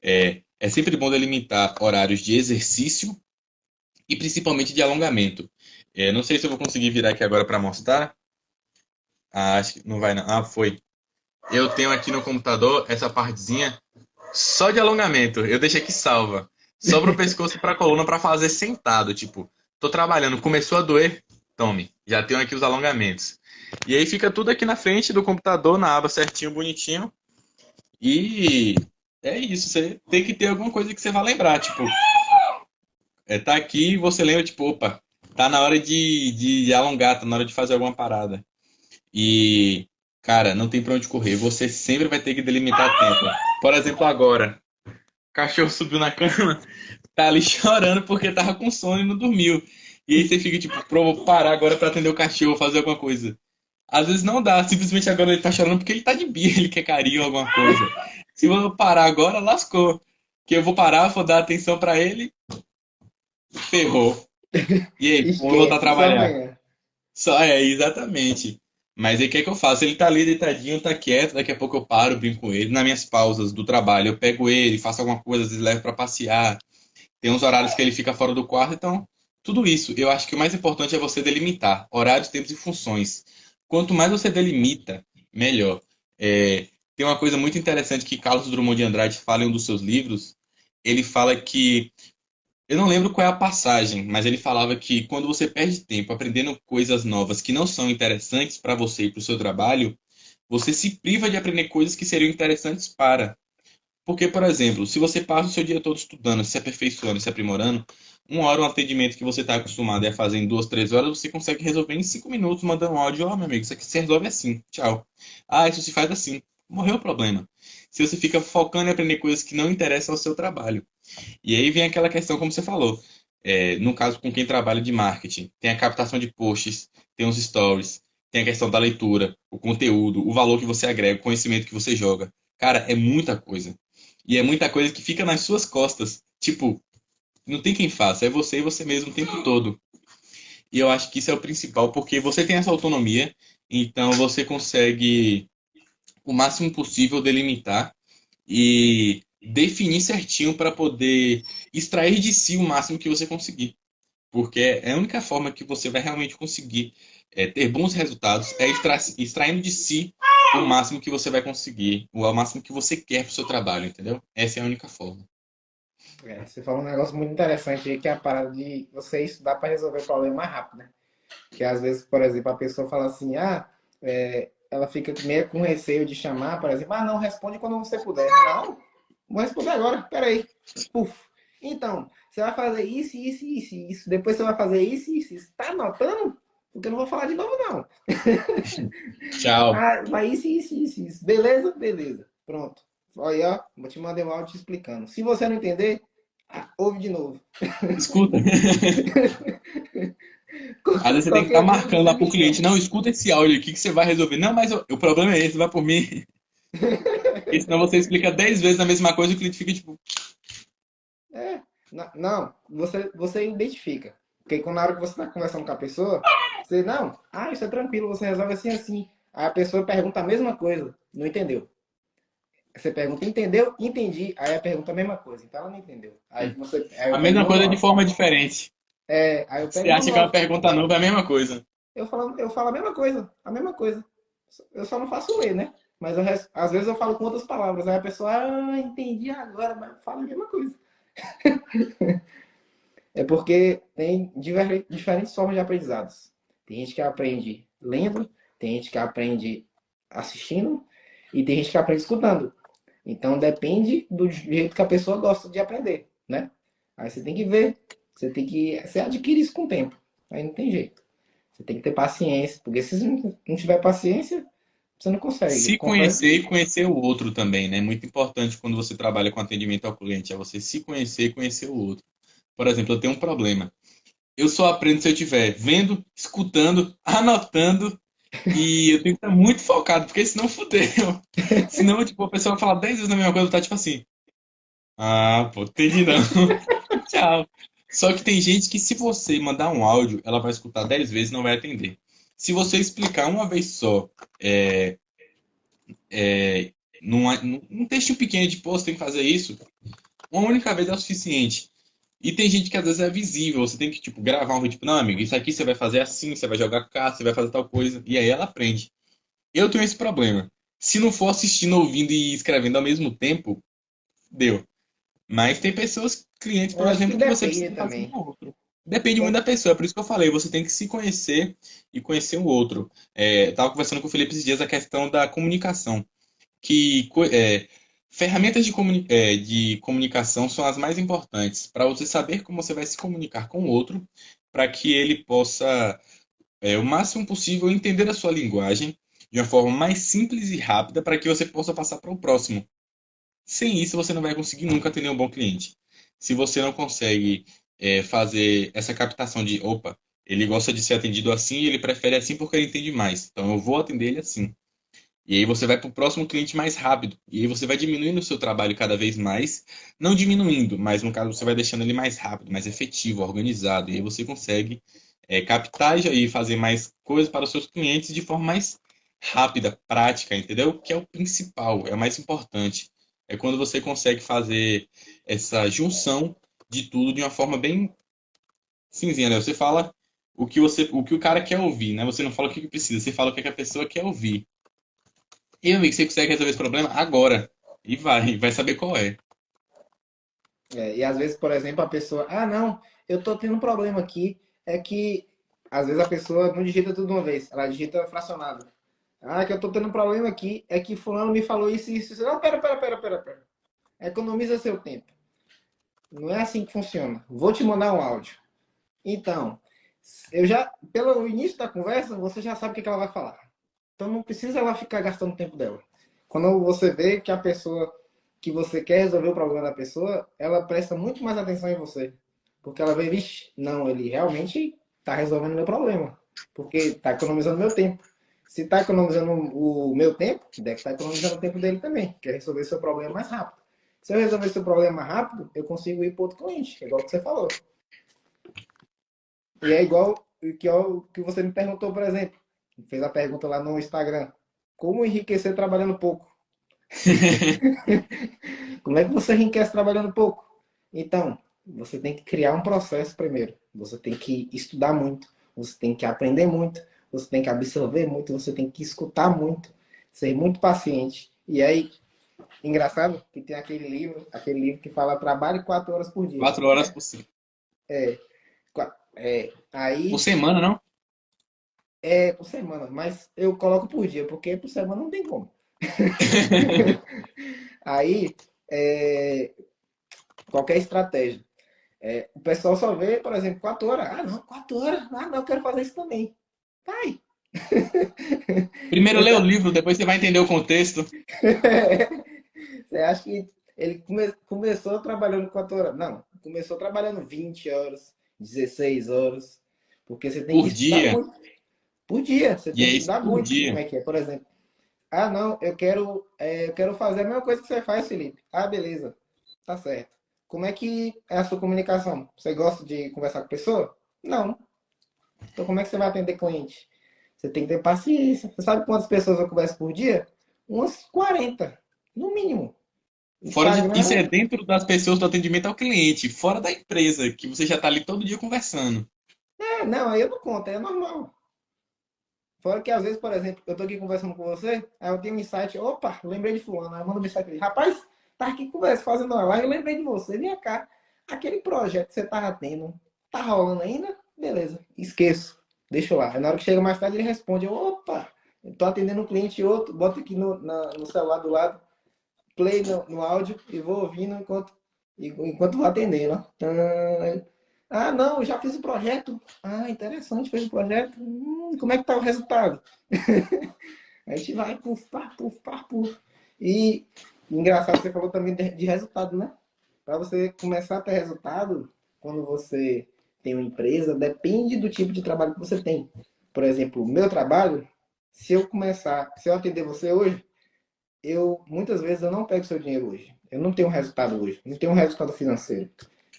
É sempre bom delimitar horários de exercício e principalmente de alongamento. Não sei se eu vou conseguir virar aqui agora para mostrar. Acho que não vai não. Foi. Eu tenho aqui no computador essa partezinha só de alongamento. Eu deixei aqui salva. Só pro pescoço e pra coluna para fazer sentado. Tipo, tô trabalhando, começou a doer? Tome, já tenho aqui os alongamentos. E aí fica tudo aqui na frente do computador, na aba certinho, bonitinho. E é isso. Você tem que ter alguma coisa que você vai lembrar. Tipo, tá aqui e você lembra, tipo, opa, tá na hora de alongar, tá na hora de fazer alguma parada. E, Cara, não tem pra onde correr. Você sempre vai ter que delimitar tempo. Por exemplo, agora, o cachorro subiu na cama, tá ali chorando porque tava com sono e não dormiu. E aí você fica tipo, vou parar agora pra atender o cachorro, fazer alguma coisa. Às vezes não dá, simplesmente agora ele tá chorando porque ele tá de birra, ele quer carinho, alguma coisa. Se eu parar agora, lascou. Que eu vou parar, vou dar atenção pra ele, ferrou. E aí, como eu vou voltar a Esquece, só trabalhar? amanhã. Só é, exatamente. Mas aí o que é que eu faço? Ele tá ali deitadinho, tá quieto, daqui a pouco eu paro, brinco com ele. Nas minhas pausas do trabalho, eu pego ele, faço alguma coisa, às vezes levo pra passear. Tem uns horários que ele fica fora do quarto, então, tudo isso. Eu acho que o mais importante é você delimitar horários, tempos e funções. Quanto mais você delimita, melhor. Tem uma coisa muito interessante que Carlos Drummond de Andrade fala em um dos seus livros. Ele fala que eu não lembro qual é a passagem, mas ele falava que quando você perde tempo aprendendo coisas novas que não são interessantes para você e para o seu trabalho, você se priva de aprender coisas que seriam interessantes para. Porque, por exemplo, se você passa o seu dia todo estudando, se aperfeiçoando, se aprimorando, uma hora um atendimento que você está acostumado a fazer em 2, 3 horas, você consegue resolver em 5 minutos, mandando um áudio, ó, meu amigo, isso aqui se resolve assim, tchau. Ah, isso se faz assim. Morreu o problema. Se você fica focando em aprender coisas que não interessam ao seu trabalho. E aí vem aquela questão, como você falou, no caso com quem trabalha de marketing, tem a captação de posts, tem os stories, tem a questão da leitura, o conteúdo, o valor que você agrega, o conhecimento que você joga. Cara, é muita coisa. E é muita coisa que fica nas suas costas. Tipo, não tem quem faça, é você e você mesmo o tempo todo. E eu acho que isso é o principal, porque você tem essa autonomia, então você consegue o máximo possível delimitar e definir certinho para poder extrair de si o máximo que você conseguir. Porque é a única forma que você vai realmente conseguir ter bons resultados é extraindo de si o máximo que você vai conseguir, o máximo que você quer para o seu trabalho, entendeu? Essa é a única forma. Você falou um negócio muito interessante aí, que é a parada de você estudar para resolver o problema mais rápido, né? Que às vezes, por exemplo, a pessoa fala assim, ela fica meio com receio de chamar, por exemplo, não, responde quando você puder. Não, vou responder agora, peraí. Puf. Então, você vai fazer isso, isso, isso, isso. Depois você vai fazer isso, isso, isso. Tá anotando? Porque eu não vou falar de novo, não. Tchau. Vai isso, isso, isso, isso. Beleza? Beleza. Pronto. Olha, ó, vou te mandar um áudio te explicando. Se você não entender, ouve de novo. Escuta. Às vezes você tem que estar Qualquer dúvida, marcando você lá me pro cliente, chama. não, escuta esse áudio aqui que você vai resolver. Não, mas o problema é esse, vai por mim. Porque senão você explica 10 vezes a mesma coisa e o cliente fica tipo, É, não, você identifica. Porque quando na hora que você está conversando com a pessoa, você, não, isso é tranquilo, você resolve assim, assim. Aí a pessoa pergunta a mesma coisa, não entendeu. Você pergunta, entendeu? Entendi. Aí a pergunta a mesma coisa, então ela não entendeu. Aí a eu pego mesma no coisa de nó. forma diferente. Aí eu Você pego no acha que é uma nó. pergunta nova, é a mesma coisa. Eu falo a mesma coisa, a mesma coisa. Eu só não faço ler, né? Mas às vezes eu falo com outras palavras. Aí a pessoa, entendi agora, mas eu falo a mesma coisa. É porque tem diferentes formas de aprendizados. Tem gente que aprende lendo, tem gente que aprende assistindo e tem gente que aprende escutando. Então depende do jeito que a pessoa gosta de aprender, né? Aí você tem que ver, você adquire isso com o tempo. Aí não tem jeito. Você tem que ter paciência, porque se você não tiver paciência, você não consegue. Se conhecer e conhecer o outro também, né? Muito importante quando você trabalha com atendimento ao cliente, é você se conhecer e conhecer o outro. Por exemplo, eu tenho um problema. Eu só aprendo se eu estiver vendo, escutando, anotando e eu tenho que estar muito focado, porque senão fudeu. Senão, tipo, a pessoa vai falar 10 vezes a mesma coisa, eu vou estar tipo assim, ah, pô, entendi não. Tchau. Só que tem gente que se você mandar um áudio, ela vai escutar 10 vezes e não vai atender. Se você explicar uma vez só, é, num textinho pequeno de, pô, você tem que fazer isso, uma única vez é o suficiente. E tem gente que às vezes é visível, você tem que, tipo, gravar um vídeo, tipo, não, amigo, isso aqui você vai fazer assim, você vai jogar cá, você vai fazer tal coisa. E aí ela aprende. Eu tenho esse problema. Se não for assistindo, ouvindo e escrevendo ao mesmo tempo, deu. Mas tem pessoas, clientes, Eu por acho que exemplo, que você depende precisa fazer um também. ou outro. Depende muito da pessoa, é por isso que eu falei, você tem que se conhecer e conhecer o outro. Estava conversando com o Felipe esses dias a questão da comunicação, que ferramentas de comunicação são as mais importantes para você saber como você vai se comunicar com o outro, para que ele possa, o máximo possível, entender a sua linguagem, de uma forma mais simples e rápida para que você possa passar para o próximo. Sem isso, você não vai conseguir nunca atender um bom cliente. Se você não consegue fazer essa captação de, opa, ele gosta de ser atendido assim e ele prefere assim porque ele entende mais. Então eu vou atender ele assim. E aí você vai para o próximo cliente mais rápido. E aí você vai diminuindo o seu trabalho cada vez mais. Não diminuindo, mas no caso você vai deixando ele mais rápido, mais efetivo, organizado. E aí você consegue captar e fazer mais coisas para os seus clientes de forma mais rápida, prática, entendeu? Que é o principal, é o mais importante. É quando você consegue fazer essa junção de tudo de uma forma bem cinzinha, né? Você fala o que o cara quer ouvir, né? Você não fala o que precisa, você fala o que que a pessoa quer ouvir. E, meu amigo, você consegue resolver esse problema agora. E vai saber qual é. E às vezes, por exemplo, a pessoa, ah, não, eu tô tendo um problema aqui, é que às vezes a pessoa não digita tudo de uma vez, ela digita fracionado. Ah, é que eu tô tendo um problema aqui, é que fulano me falou isso e isso. Não, pera. Economiza seu tempo. Não é assim que funciona. Vou te mandar um áudio. Então, eu já, pelo início da conversa, você já sabe o que ela vai falar. Então não precisa ela ficar gastando tempo dela. Quando você vê que a pessoa que você quer resolver o problema da pessoa, ela presta muito mais atenção em você. Porque ela vê, vixe, não, ele realmente está resolvendo o meu problema. Porque está economizando meu tempo. Se está economizando o meu tempo, deve estar economizando o tempo dele também. Quer resolver seu problema mais rápido. Se eu resolver seu problema rápido, eu consigo ir para outro cliente, igual que você falou. E é igual que você me perguntou, por exemplo. Fez a pergunta lá no Instagram. Como enriquecer trabalhando pouco? Como é que você enriquece trabalhando pouco? Então, você tem que criar um processo primeiro. Você tem que estudar muito. Você tem que aprender muito. Você tem que absorver muito. Você tem que escutar muito. Ser muito paciente. E aí, engraçado que tem aquele livro que fala trabalhe 4 horas por dia. 4 horas É, por aí semana, não? é por semana, mas eu coloco por dia, porque por semana não tem como. Aí, qualquer estratégia. O pessoal só vê, por exemplo, 4 horas. Ah, não, 4 horas. Ah, não, eu quero fazer isso também. Vai. Primeiro lê o Você, livro, depois você vai entender o contexto. você acha que ele começou trabalhando 4 horas? Não, começou trabalhando 20 horas, 16 horas. Porque você tem que Por estudar dia. muito por dia. Você E tem é que isso estudar por muito como dia. é que é. Por exemplo, ah, não, eu quero fazer a mesma coisa que você faz, Felipe. Ah, beleza. Tá certo. Como é que é a sua comunicação? Você gosta de conversar com a pessoa? Não. Então, como é que você vai atender cliente? Você tem que ter paciência. Você sabe quantas pessoas eu converso por dia? Umas 40, no mínimo. Fora de isso é Instagram, dentro das pessoas do atendimento ao cliente, fora da empresa, que você já está ali todo dia conversando. não, aí eu não conto, é normal. Fora que às vezes, por exemplo, eu tô aqui conversando com você, aí eu tenho um insight, opa, lembrei de fulano, aí eu mando um mensagem pra ele, rapaz, tá aqui conversa, fazendo uma live, eu lembrei de você, vem cá, aquele projeto que você tava tendo, tá rolando ainda? Beleza, esqueço, deixa lá. Aí na hora que chega mais tarde ele responde, opa, eu tô atendendo um cliente e outro, bota aqui no celular do lado, play no áudio e vou ouvindo enquanto vou atendendo. Ó. Ah, não, já fiz o projeto. Ah, interessante, fez o projeto. Como é que tá o resultado? A gente vai, puf, pá, puf, pá, puf. E engraçado, você falou também de resultado, né? Para você começar a ter resultado, quando você tem uma empresa, depende do tipo de trabalho que você tem. Por exemplo, o meu trabalho, se eu atender você hoje, muitas vezes eu não pego seu dinheiro hoje. Eu não tenho um resultado hoje, não tenho um resultado financeiro.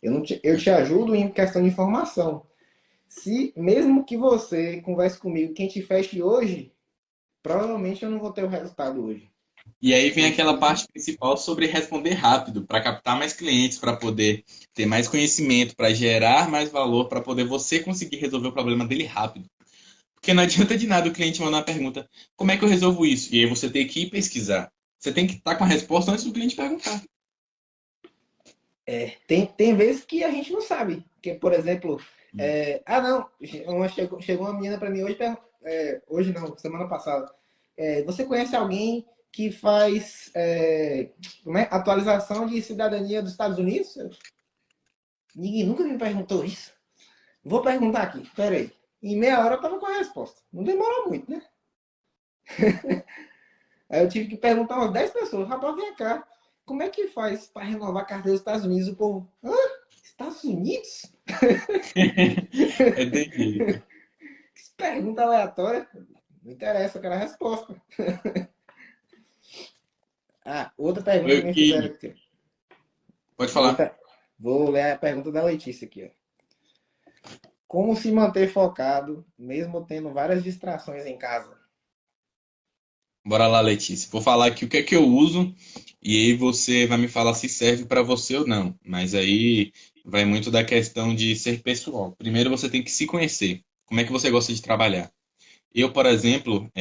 Eu te ajudo em questão de informação. Se mesmo que você converse comigo, quem te feche hoje, provavelmente eu não vou ter o resultado hoje. E aí vem aquela parte principal sobre responder rápido, para captar mais clientes, para poder ter mais conhecimento, para gerar mais valor, para poder você conseguir resolver o problema dele rápido. Porque não adianta de nada o cliente mandar uma pergunta, como é que eu resolvo isso? E aí você tem que ir pesquisar. Você tem que estar com a resposta antes do cliente perguntar. Tem vezes que a gente não sabe. Porque, por exemplo, não, chegou uma menina para mim hoje, hoje não, semana passada. Você conhece alguém que faz como atualização de cidadania dos Estados Unidos? Ninguém nunca me perguntou isso. Vou perguntar aqui, peraí. Em meia hora eu tava com a resposta. Não demorou muito, né? Aí eu tive que perguntar umas 10 pessoas, rapaz, vem cá, como é que faz para renovar a carteira dos Estados Unidos? O povo, hã? Estados Unidos? É desse jeito. Que pergunta aleatória. Não interessa, eu quero a resposta. Ah, outra pergunta que Eu me fizeram que. aqui. Pode Vou, falar. pe- vou ler a pergunta da Letícia aqui. Ó. Como se manter focado, mesmo tendo várias distrações em casa? Bora lá, Letícia. Vou falar aqui o que é que eu uso e aí você vai me falar se serve para você ou não. Mas aí vai muito da questão de ser pessoal. Primeiro você tem que se conhecer. Como é que você gosta de trabalhar? Eu, por exemplo,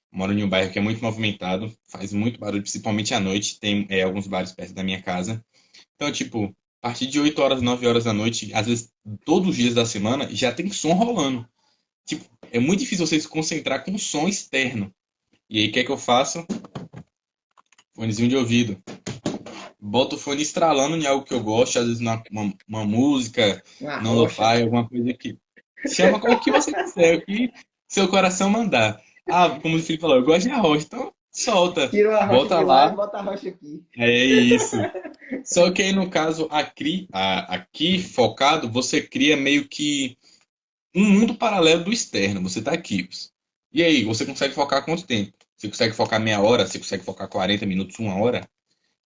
moro em um bairro que é muito movimentado, faz muito barulho, principalmente à noite. Tem alguns bares perto da minha casa. Então, tipo, a partir de 8 horas, 9 horas da noite, às vezes todos os dias da semana, já tem som rolando. Tipo, é muito difícil você se concentrar com som externo. E aí, o que é que eu faço? Fonezinho de ouvido. Boto o fone estralando em algo que eu gosto, às vezes uma música, Uma não lo rocha. fi, alguma coisa que chama o que você quiser, o que seu coração mandar. Ah, como o Felipe falou, eu gosto de arroz, então solta, Tira a rocha bota de lá e lá, bota a rocha aqui. é isso. Só que aí no caso aqui focado, você cria meio que um mundo paralelo do externo. Você tá aqui. E aí, você consegue focar quanto tempo? Você consegue focar meia hora? Você consegue focar 40 minutos, uma hora?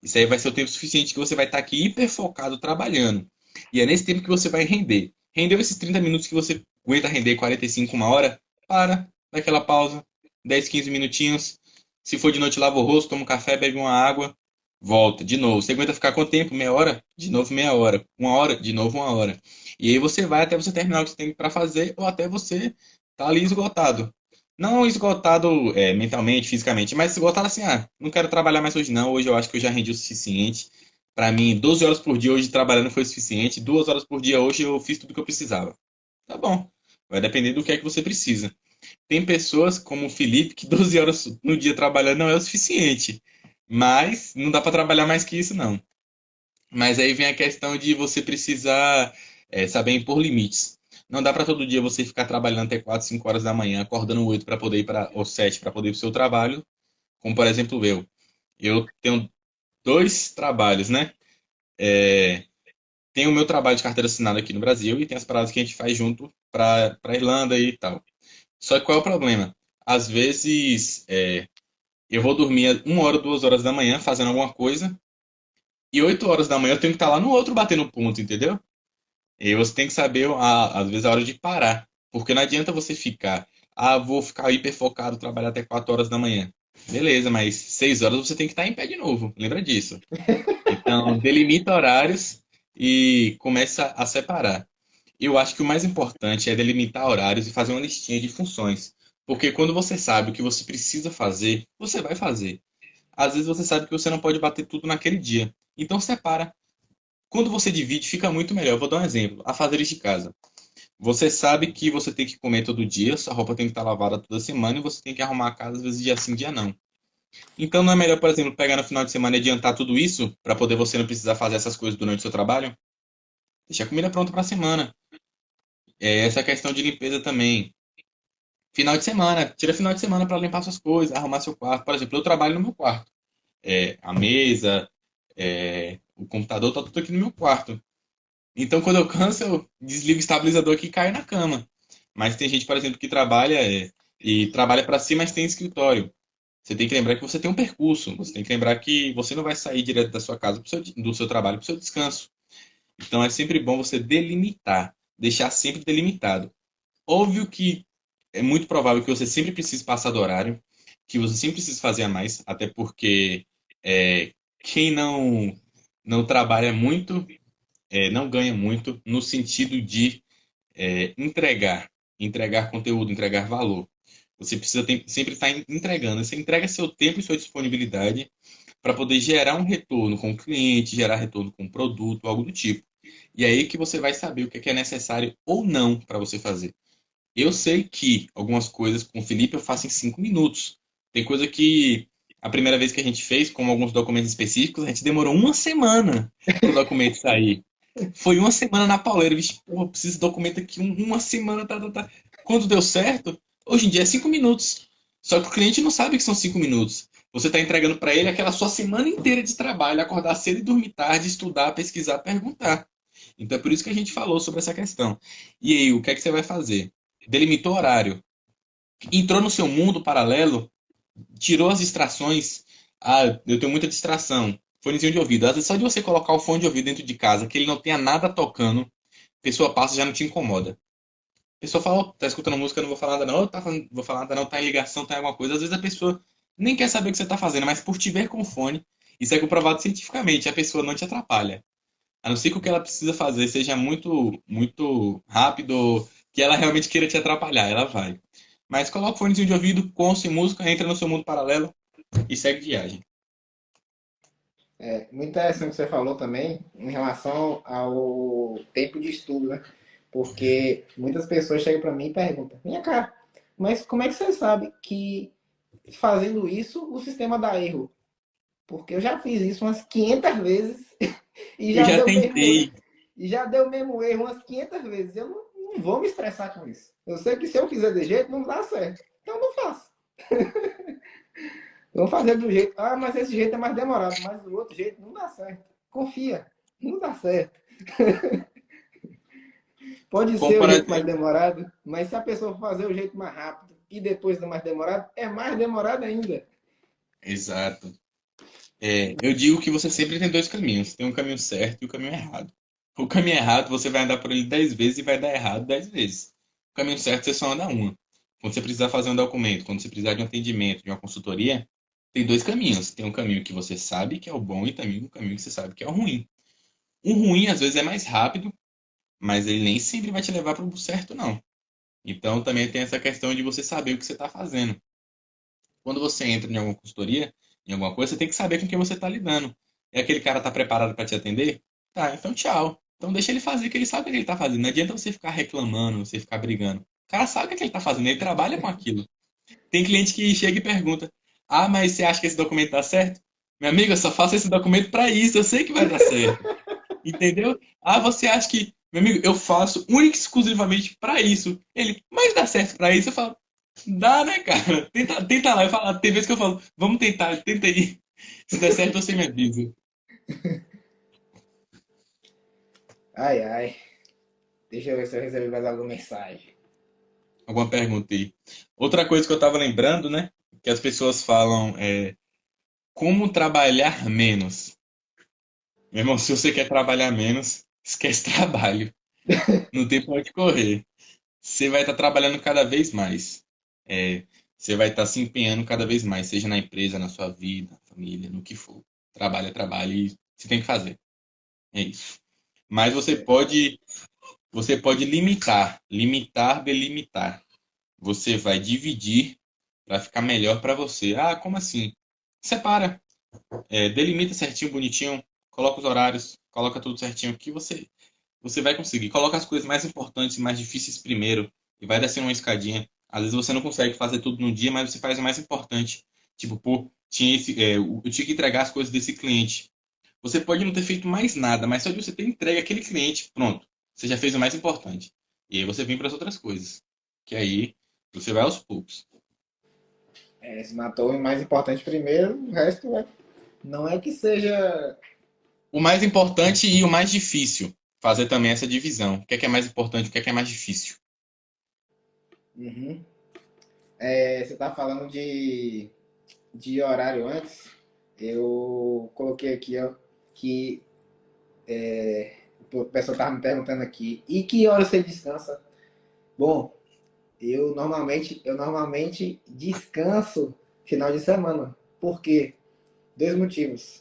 Isso aí vai ser o tempo suficiente que você vai estar aqui hiper focado trabalhando. E é nesse tempo que você vai render. Rendeu esses 30 minutos que você aguenta render 45, uma hora? Para, dá aquela pausa, 10, 15 minutinhos. Se for de noite, lava o rosto, toma um café, bebe uma água, volta, de novo. Você aguenta ficar quanto tempo? Meia hora? De novo meia hora. Uma hora? De novo uma hora. E aí você vai até você terminar o que você tem para fazer ou até você tá ali esgotado. Não esgotado mentalmente, fisicamente, mas esgotado assim, não quero trabalhar mais hoje não, hoje eu acho que eu já rendi o suficiente. Para mim, 12 horas por dia hoje trabalhando foi o suficiente, 2 horas por dia hoje eu fiz tudo o que eu precisava. Tá bom, vai depender do que é que você precisa. Tem pessoas como o Felipe que 12 horas no dia trabalhando não é o suficiente, mas não dá para trabalhar mais que isso não. Mas aí vem a questão de você precisar saber impor limites. Não dá para todo dia você ficar trabalhando até 4, 5 horas da manhã, acordando 8 para poder ir para ou 7 para poder ir para o seu trabalho, como por exemplo eu. Eu tenho dois trabalhos, né? É, tem o meu trabalho de carteira assinada aqui no Brasil e tem as paradas que a gente faz junto para Irlanda e tal. Só que qual é o problema? Às vezes eu vou dormir 1 hora, 2 horas da manhã fazendo alguma coisa e 8 horas da manhã eu tenho que estar lá no outro batendo ponto, entendeu? E você tem que saber, às vezes, a hora de parar. Porque não adianta você ficar, vou ficar hiper focado, trabalhar até 4 horas da manhã. Beleza, mas 6 horas você tem que estar em pé de novo. Lembra disso. Então, delimita horários e começa a separar. Eu acho que o mais importante é delimitar horários e fazer uma listinha de funções. Porque quando você sabe o que você precisa fazer, você vai fazer. Às vezes você sabe que você não pode bater tudo naquele dia. Então separa. Quando você divide, fica muito melhor. Eu vou dar um exemplo. Afazeres de casa. Você sabe que você tem que comer todo dia, sua roupa tem que estar lavada toda semana e você tem que arrumar a casa às vezes dia sim, dia não. Então não é melhor, por exemplo, pegar no final de semana e adiantar tudo isso para poder você não precisar fazer essas coisas durante o seu trabalho? Deixa a comida pronta para a semana. Essa questão de limpeza também. Final de semana, tira final de semana para limpar suas coisas, arrumar seu quarto. Por exemplo, eu trabalho no meu quarto. A mesa, o computador, tá tudo aqui no meu quarto. Então, quando eu canso, eu desligo o estabilizador aqui e caio na cama. Mas tem gente, por exemplo, que trabalha e trabalha para si, mas tem escritório. Você tem que lembrar que você tem um percurso. Você tem que lembrar que você não vai sair direto da sua casa do seu trabalho para o seu descanso. Então, é sempre bom você delimitar, deixar sempre delimitado. Óbvio que é muito provável que você sempre precise passar do horário, que você sempre precise fazer a mais, até porque quem não trabalha muito não ganha muito no sentido de entregar conteúdo, entregar valor. Você precisa sempre estar entregando. Você entrega seu tempo e sua disponibilidade para poder gerar um retorno com o cliente, gerar retorno com o produto, algo do tipo. E aí que você vai saber o que é necessário ou não para você fazer. Eu sei que algumas coisas com o Felipe eu faço em 5 minutos. Tem coisa que a primeira vez que a gente fez, como alguns documentos específicos, a gente demorou uma semana para o documento sair. Foi uma semana na pauleira, bicho, pô, preciso de documento aqui, uma semana, tá. Quando deu certo, hoje em dia é 5 minutos. Só que o cliente não sabe que são 5 minutos. Você está entregando para ele aquela sua semana inteira de trabalho, acordar cedo e dormir tarde, estudar, pesquisar, perguntar. Então é por isso que a gente falou sobre essa questão. E aí, o que é que você vai fazer? Delimitou o horário. Entrou no seu mundo paralelo, tirou as distrações. Ah, eu tenho muita distração. Fonezinho de ouvido. Às vezes só de você colocar o fone de ouvido dentro de casa, que ele não tenha nada tocando, a pessoa passa e já não te incomoda. A pessoa fala, "Ó, tá escutando música, eu não vou falar nada não, vou falar nada não, tá em ligação, tá em alguma coisa." Às vezes a pessoa nem quer saber o que você tá fazendo, mas por te ver com o fone, isso é comprovado cientificamente, a pessoa não te atrapalha. A não ser que o que ela precisa fazer seja muito, muito rápido, que ela realmente queira te atrapalhar, ela vai. Mas coloca o fonezinho de ouvido, com ou sem música, entra no seu mundo paralelo e segue viagem. Muito interessante o que você falou também em relação ao tempo de estudo, né? Porque muitas pessoas chegam para mim e perguntam: minha cara, mas como é que você sabe que fazendo isso o sistema dá erro? Porque eu já fiz isso umas 500 vezes e Eu já já deu mesmo, tentei. e já deu mesmo erro umas 500 vezes. Eu não vou me estressar com isso. Eu sei que se eu fizer de jeito, não dá certo. Então não faço. Vamos fazer do jeito. Ah, mas esse jeito é mais demorado, mas do outro jeito não dá certo. Confia, não dá certo. Pode Como ser o por jeito mais exemplo. demorado, mas se a pessoa fazer o jeito mais rápido e depois do mais demorado, é mais demorado ainda. Exato. Eu digo que você sempre tem dois caminhos. Tem um caminho certo e o caminho errado. O caminho errado, você vai andar por ele 10 vezes e vai dar errado 10 vezes. O caminho certo, você só anda uma. Quando você precisar fazer um documento, quando você precisar de um atendimento, de uma consultoria, tem dois caminhos. Tem um caminho que você sabe que é o bom e também um caminho que você sabe que é o ruim. O ruim, às vezes, é mais rápido, mas ele nem sempre vai te levar para o certo, não. Então, também tem essa questão de você saber o que você está fazendo. Quando você entra em alguma consultoria, em alguma coisa, você tem que saber com quem você está lidando. E aquele cara está preparado para te atender? Tá, então tchau. Então deixa ele fazer, que ele sabe o que ele está fazendo. Não adianta você ficar reclamando, você ficar brigando. O cara sabe o que ele está fazendo, ele trabalha com aquilo. Tem cliente que chega e pergunta: Ah, mas você acha que esse documento está certo? Meu amigo, eu só faço esse documento para isso, eu sei que vai dar certo. Entendeu? Ah, você acha que, meu amigo, eu faço única e exclusivamente para isso. Ele, mas dá certo para isso? Eu falo, dá, né, cara? Tenta lá. Eu falo, tem vezes que eu falo, vamos tentar, tenta aí. Se der certo, você me avisa. Ai, ai. Deixa eu ver se eu recebi mais alguma mensagem. Alguma pergunta aí. Outra coisa que eu tava lembrando, né? Que as pessoas falam como trabalhar menos. Meu irmão, se você quer trabalhar menos, esquece trabalho. Não tem pra onde correr. Você vai estar trabalhando cada vez mais. É, você vai estar se empenhando cada vez mais, seja na empresa, na sua vida, na família, no que for. Trabalho é trabalho e você tem que fazer. É isso. Mas você pode limitar, delimitar. Você vai dividir para ficar melhor para você. Ah, como assim? Separa, delimita certinho, bonitinho, coloca os horários, coloca tudo certinho que você vai conseguir. Coloca as coisas mais importantes e mais difíceis primeiro e vai descendo uma escadinha. Às vezes você não consegue fazer tudo num dia, mas você faz o mais importante. Tipo, pô, eu tinha que entregar as coisas desse cliente. Você pode não ter feito mais nada, mas só de você ter entregue aquele cliente, pronto. Você já fez o mais importante. E aí você vem para as outras coisas. Que aí você vai aos poucos. Se matou o mais importante primeiro, o resto não é que seja. O mais importante e o mais difícil. Fazer também essa divisão. O que é mais importante, o que é mais difícil. Uhum. Você está falando de horário antes. Eu coloquei aqui, ó, que o pessoal estava me perguntando aqui. E que hora você descansa? Bom, eu normalmente descanso final de semana. Por quê? Dois motivos.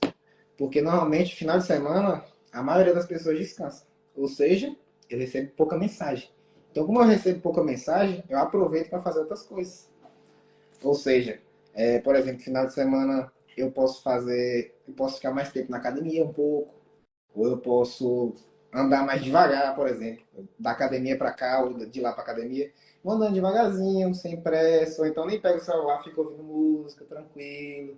Porque normalmente final de semana a maioria das pessoas descansa. Ou seja, eu recebo pouca mensagem. Então, como eu recebo pouca mensagem, eu aproveito para fazer outras coisas. Ou seja, por exemplo, final de semana eu posso ficar mais tempo na academia um pouco, ou eu posso andar mais devagar, por exemplo, da academia para cá ou de lá para academia, vou andando devagarzinho, sem pressa, ou então nem pego o celular, fico ouvindo música, tranquilo.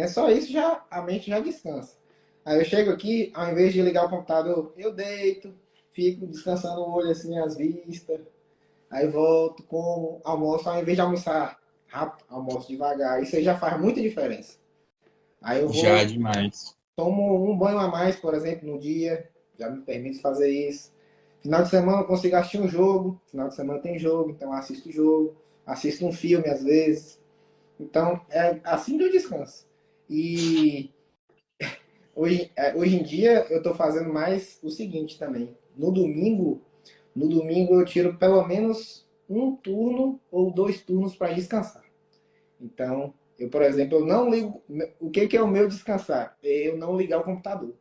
Só isso já a mente já descansa. Aí eu chego aqui, ao invés de ligar o computador, eu deito, fico descansando o olho assim, as vistas, aí volto, como, almoço, ao invés de almoçar rápido, almoço devagar. Isso aí já faz muita diferença. Aí eu Já vou, demais. tomo um banho a mais, por exemplo, no dia, já me permite fazer isso. Final de semana eu consigo assistir um jogo, final de semana tem jogo, então eu assisto o jogo, assisto um filme às vezes. Então é assim que eu descanso. E hoje em dia eu estou fazendo mais o seguinte também. No domingo eu tiro pelo menos um turno ou dois turnos para descansar. Então, eu, por exemplo, eu não ligo. O que é o meu descansar? É eu não ligar o computador.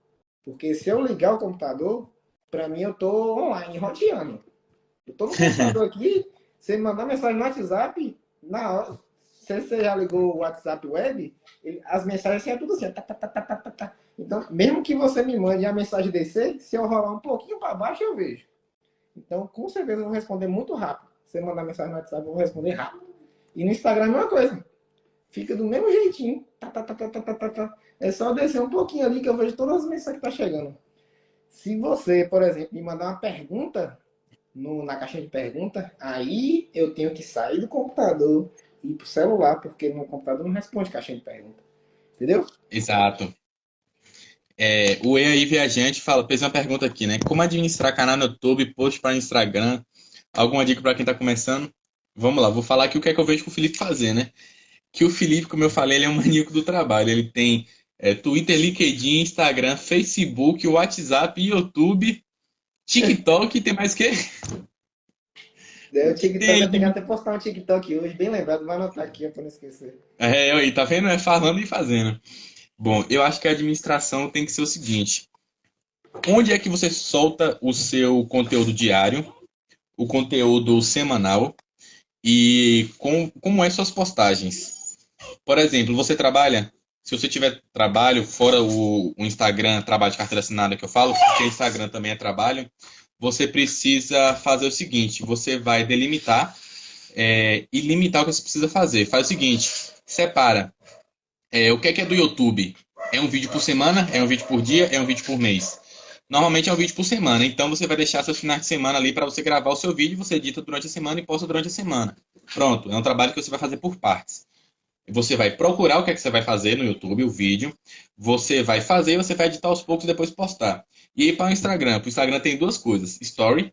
Porque se eu ligar o computador, para mim eu tô online, roteando. Eu tô no computador aqui, você me mandar mensagem no WhatsApp, na hora. Se você já ligou o WhatsApp web, as mensagens assim, é tudo assim. Tá, tá, tá, tá, tá, tá, tá. Então, mesmo que você me mande a mensagem descer, se eu rolar um pouquinho para baixo, eu vejo. Então, com certeza eu vou responder muito rápido. Se você mandar mensagem no WhatsApp, eu vou responder rápido. E no Instagram é a mesma coisa. Fica do mesmo jeitinho. Tá, tá, tá, tá, tá, tá, tá, tá. É só descer um pouquinho ali que eu vejo todas as mensagens que tá chegando. Se você, por exemplo, me mandar uma pergunta na caixinha de pergunta, aí eu tenho que sair do computador e ir pro celular, porque no computador não responde caixinha de pergunta. Entendeu? Exato. O E aí Viajante fez uma pergunta aqui, né? Como administrar canal no YouTube, post para Instagram? Alguma dica para quem está começando? Vamos lá, vou falar aqui o que é que eu vejo que o Felipe fazer, né? Que o Felipe, como eu falei, ele é um maníaco do trabalho. Ele tem Twitter, LinkedIn, Instagram, Facebook, WhatsApp, YouTube, TikTok e tem mais que? O TikTok, eu tenho que Tem. até postar um TikTok hoje, bem lembrado, vai anotar aqui pra não esquecer. Aí, tá vendo? É falando e fazendo. Bom, eu acho que a administração tem que ser o seguinte: onde é que você solta o seu conteúdo diário, o conteúdo semanal e como é suas postagens? Por exemplo, você trabalha? Se você tiver trabalho, fora o Instagram, trabalho de carteira assinada que eu falo, porque Instagram também é trabalho, você precisa fazer o seguinte: você vai delimitar e limitar o que você precisa fazer. Faz o seguinte: separa. O que é do YouTube? É um vídeo por semana? É um vídeo por dia? É um vídeo por mês? Normalmente é um vídeo por semana, então você vai deixar seus finais de semana ali para você gravar o seu vídeo, você edita durante a semana e posta durante a semana. Pronto, é um trabalho que você vai fazer por partes. Você vai procurar o que é que você vai fazer no YouTube, o vídeo, você vai fazer, você vai editar aos poucos e depois postar. E aí para o Instagram? Para o Instagram tem duas coisas: Story,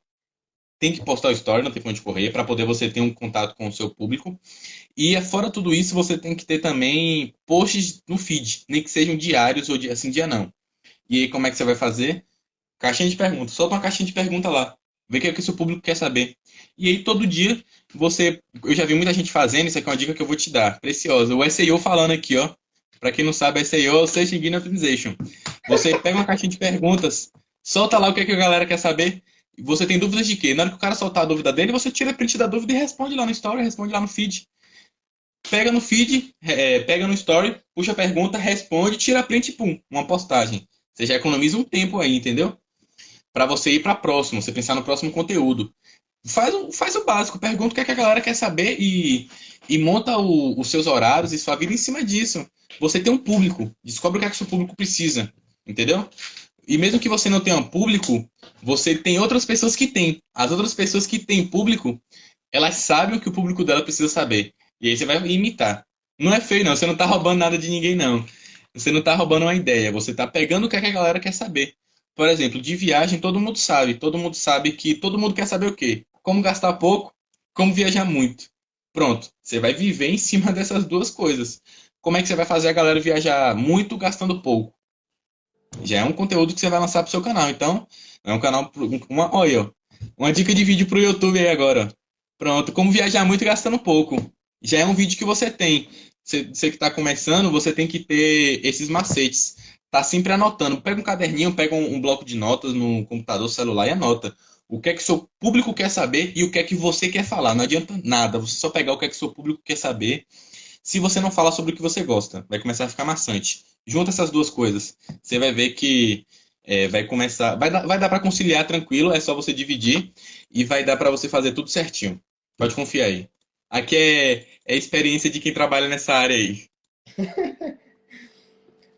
tem que postar o Story, não tem pra onde correr, para poder você ter um contato com o seu público. E fora tudo isso, você tem que ter também posts no feed, nem que sejam diários ou dia sim, dia não. E aí, como é que você vai fazer? Caixinha de perguntas. Solta uma caixinha de pergunta lá. Vê o que é que o seu público quer saber. E aí, todo dia, você. Eu já vi muita gente fazendo, isso aqui é uma dica que eu vou te dar. Preciosa. O SEO falando aqui, ó. Pra quem não sabe, SEO é o Search Engine Optimization. Você pega uma caixinha de perguntas, solta lá o que é que a galera quer saber. Você tem dúvidas de quê? Na hora que o cara soltar a dúvida dele, você tira print da dúvida e responde lá no story, responde lá no feed. Pega no feed, pega no story, puxa a pergunta, responde, tira print e pum, uma postagem. Você já economiza um tempo aí, entendeu? Para você ir para próximo, você pensar no próximo conteúdo. Faz o básico, pergunta o que, é que a galera quer saber e monta os seus horários e sua vida em cima disso. Você tem um público, descobre o que é que o seu público precisa, entendeu? E mesmo que você não tenha um público, você tem outras pessoas que têm. As outras pessoas que têm público, elas sabem o que o público dela precisa saber. E aí você vai imitar. Não é feio, não. Você não tá roubando nada de ninguém, não. Você não tá roubando uma ideia. Você tá pegando o que, é que a galera quer saber. Por exemplo, de viagem, todo mundo sabe. Todo mundo sabe que todo mundo quer saber o quê? Como gastar pouco, como viajar muito. Pronto. Você vai viver em cima dessas duas coisas. Como é que você vai fazer a galera viajar muito gastando pouco? Já é um conteúdo que você vai lançar pro seu canal. Então, é um canal. Olha, ó, uma dica de vídeo pro YouTube aí agora. Pronto, como viajar muito gastando pouco. Já é um vídeo que você tem. Você que está começando, você tem que ter esses macetes. Tá sempre anotando. Pega um caderninho, pega um bloco de notas no computador, celular e anota. O que é que seu público quer saber e o que é que você quer falar. Não adianta nada você só pegar o que é que seu público quer saber se você não falar sobre o que você gosta. Vai começar a ficar maçante. Junta essas duas coisas. Você vai ver que vai começar. Vai dar para conciliar tranquilo, é só você dividir e vai dar para você fazer tudo certinho. Pode confiar aí. Aqui é experiência de quem trabalha nessa área aí.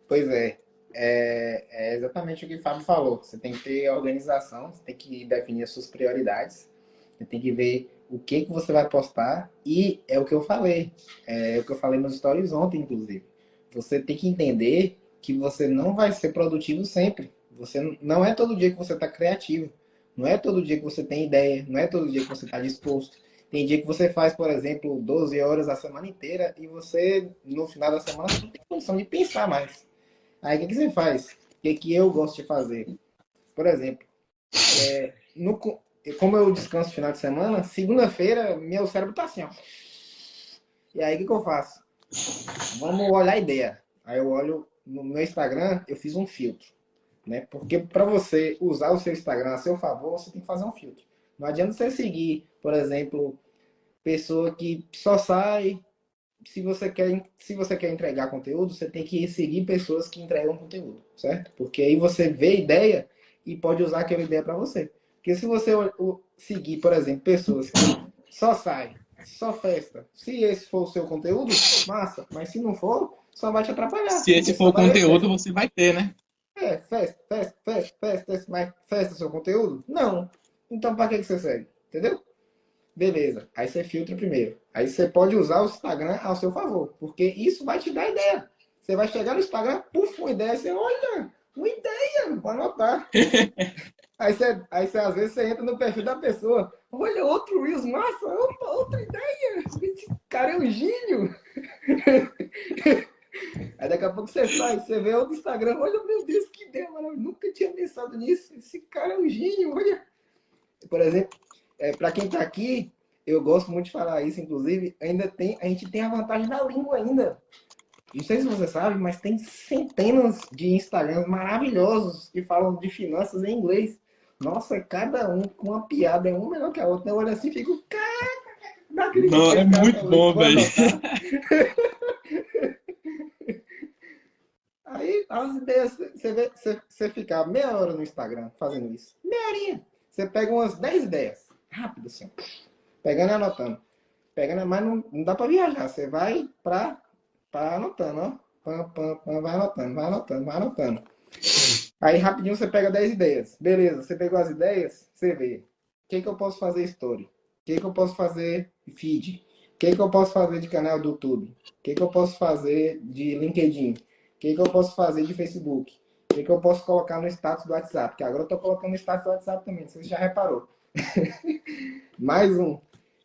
Pois é. É exatamente o que o Fábio falou. Você tem que ter organização, você tem que definir as suas prioridades, você tem que ver o que que você vai postar e é o que eu falei. É o que eu falei nos stories ontem, inclusive. Você tem que entender que você não vai ser produtivo sempre. Você não é todo dia que você está criativo. Não é todo dia que você tem ideia. Não é todo dia que você está disposto. Tem dia que você faz, por exemplo, 12 horas a semana inteira e você, no final da semana, você não tem condição de pensar mais. Aí o que que você faz? O que que eu gosto de fazer? Por exemplo, no, como eu descanso no final de semana, segunda-feira meu cérebro tá assim, ó. E aí o que que eu faço? Vamos olhar a ideia. Aí eu olho no meu Instagram, eu fiz um filtro, né? Porque para você usar o seu Instagram a seu favor, você tem que fazer um filtro. Não adianta você seguir, por exemplo, pessoa que só sai. Se você quer entregar conteúdo, você tem que seguir pessoas que entregam conteúdo, certo? Porque aí você vê ideia e pode usar aquela ideia para você. Porque se você seguir, por exemplo, pessoas que só saem, só festa, se esse for o seu conteúdo, massa. Mas se não for, só vai te atrapalhar, Se esse porque for só o vai ver conteúdo, festa. você vai ter, né? Festa, festa, festa, festa, mas festa é seu conteúdo? Não. Então para que você segue? Entendeu? Beleza. Aí você filtra primeiro. Aí você pode usar o Instagram ao seu favor, porque isso vai te dar ideia. Você vai chegar no Instagram, puf, uma ideia, você olha, uma ideia, vou anotar. Aí você às vezes você entra no perfil da pessoa, olha, outro Reels, massa, opa, outra ideia, esse cara é um gênio. Aí daqui a pouco você sai, você vê outro Instagram, olha, meu Deus, que ideia, mano, eu nunca tinha pensado nisso, esse cara é um gênio, olha. Por exemplo, para quem está aqui, eu gosto muito de falar isso, inclusive, a gente tem a vantagem da língua ainda. Não sei se você sabe, mas tem centenas de Instagrams maravilhosos que falam de finanças em inglês. Nossa, cada um com uma piada, é um melhor que a outra. Eu olho assim e fico, cara, não acredito Não, que é esse cara muito falou isso, bom, vou velho. anotar. Aí as ideias, você ficar meia hora no Instagram fazendo isso. Meia horinha. Você pega umas 10 ideias. Rápido assim. Pegando e anotando. Pegando, mas não dá para viajar. Você vai para anotando, ó. Pam, pam, pam, vai anotando, vai anotando, vai anotando. Aí rapidinho você pega 10 ideias. Beleza, você pegou as ideias, você vê. O que, que eu posso fazer story? O que, que eu posso fazer feed? O que, que eu posso fazer de canal do YouTube? O que, que eu posso fazer de LinkedIn? O que, que eu posso fazer de Facebook? O que, que eu posso colocar no status do WhatsApp? Que agora eu tô colocando no status do WhatsApp também, não sei se você já reparou. Mais um.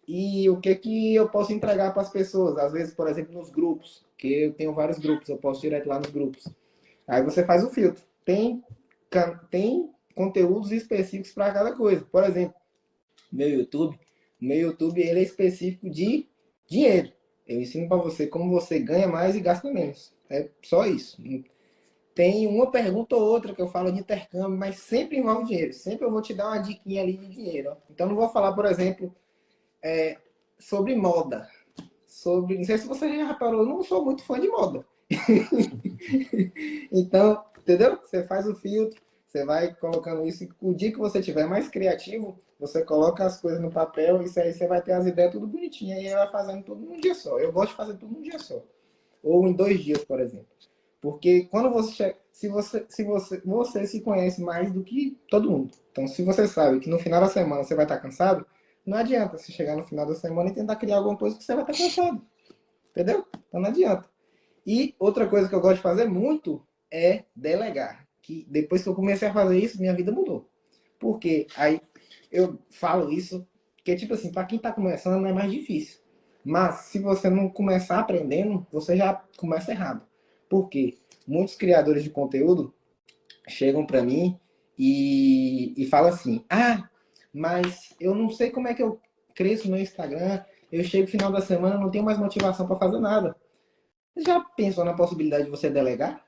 E o que que eu posso entregar para as pessoas? Às vezes, por exemplo, nos grupos, que eu tenho vários grupos, eu posto direto lá nos grupos. Aí você faz o filtro. Tem conteúdos específicos para cada coisa. Por exemplo, meu YouTube, ele é específico de dinheiro. Eu ensino para você como você ganha mais e gasta menos. É só isso. Tem uma pergunta ou outra que eu falo de intercâmbio, mas sempre envolve dinheiro. Sempre eu vou te dar uma diquinha ali de dinheiro. Ó. Então não vou falar, por exemplo, sobre moda. Não sei se você já reparou, eu não sou muito fã de moda. Então, entendeu? Você faz o filtro, você vai colocando isso. E o dia que você tiver mais criativo, você coloca as coisas no papel. Isso aí você vai ter as ideias tudo bonitinho. E aí vai fazendo tudo num dia só. Eu gosto de fazer tudo num dia só. Ou em 2 dias, por exemplo. Porque quando você se conhece mais do que todo mundo. Então, se você sabe que no final da semana você vai estar cansado, não adianta você chegar no final da semana e tentar criar alguma coisa que você vai estar cansado. Entendeu? Então não adianta. E outra coisa que eu gosto de fazer muito é delegar. Que depois que eu comecei a fazer isso, minha vida mudou. Porque aí eu falo isso, que tipo assim, para quem está começando é mais difícil. Mas se você não começar aprendendo, você já começa errado. Por quê? Muitos criadores de conteúdo chegam para mim e falam assim: ah, mas eu não sei como é que eu cresço no Instagram, eu chego no final da semana, não tenho mais motivação para fazer nada. Já pensou na possibilidade de você delegar?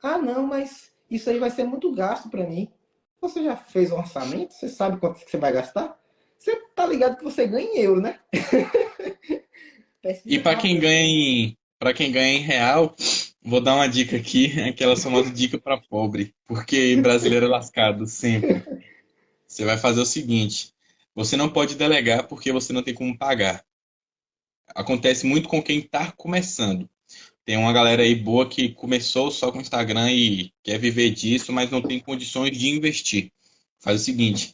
Ah, não, mas isso aí vai ser muito gasto para mim. Você já fez um orçamento? Você sabe quanto que você vai gastar? Você tá ligado que você ganha em euro, né? E Pesquisa para quem rápida. ganha para quem ganha em real, vou dar uma dica aqui, aquela famosa dica para pobre, porque brasileiro é lascado sempre. Você vai fazer o seguinte: você não pode delegar porque você não tem como pagar. Acontece muito com quem está começando. Tem uma galera aí boa que começou só com Instagram e quer viver disso, mas não tem condições de investir. Faz o seguinte: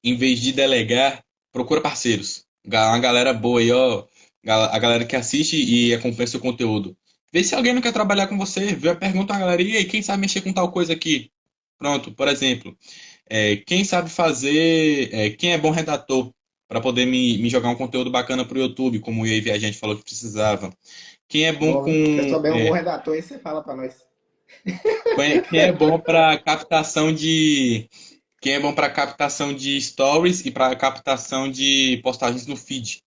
em vez de delegar, procura parceiros. Uma galera boa aí, ó. A galera que assiste e acompanha seu conteúdo. Vê se alguém não quer trabalhar com você. Vê a pergunta à galera, e aí, quem sabe mexer com tal coisa aqui? Pronto, por exemplo, quem sabe fazer, quem é bom redator para poder me jogar um conteúdo bacana pro YouTube, como o EA Viajante falou que precisava. Quem é bom Bom, com, viu? Se eu souber um bom redator, aí você fala pra nós. quem é bom para captação de, quem é bom para captação de stories e para captação de postagens no feed.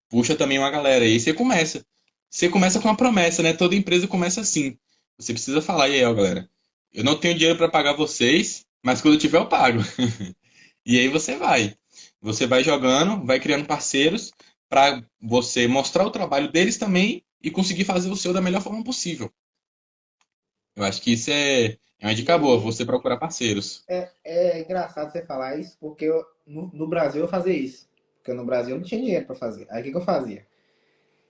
Puxa também uma galera. E aí você começa. Você começa com uma promessa, né? Toda empresa começa assim. Você precisa falar, e aí, ó, galera, eu não tenho dinheiro para pagar vocês, mas quando eu tiver eu pago. E aí você vai. Você vai jogando, vai criando parceiros para você mostrar o trabalho deles também e conseguir fazer o seu da melhor forma possível. Eu acho que isso é uma dica boa, E você procurar parceiros. é engraçado você falar isso, porque no Brasil eu fazia isso. Porque no Brasil eu não tinha dinheiro para fazer. Aí o que eu fazia?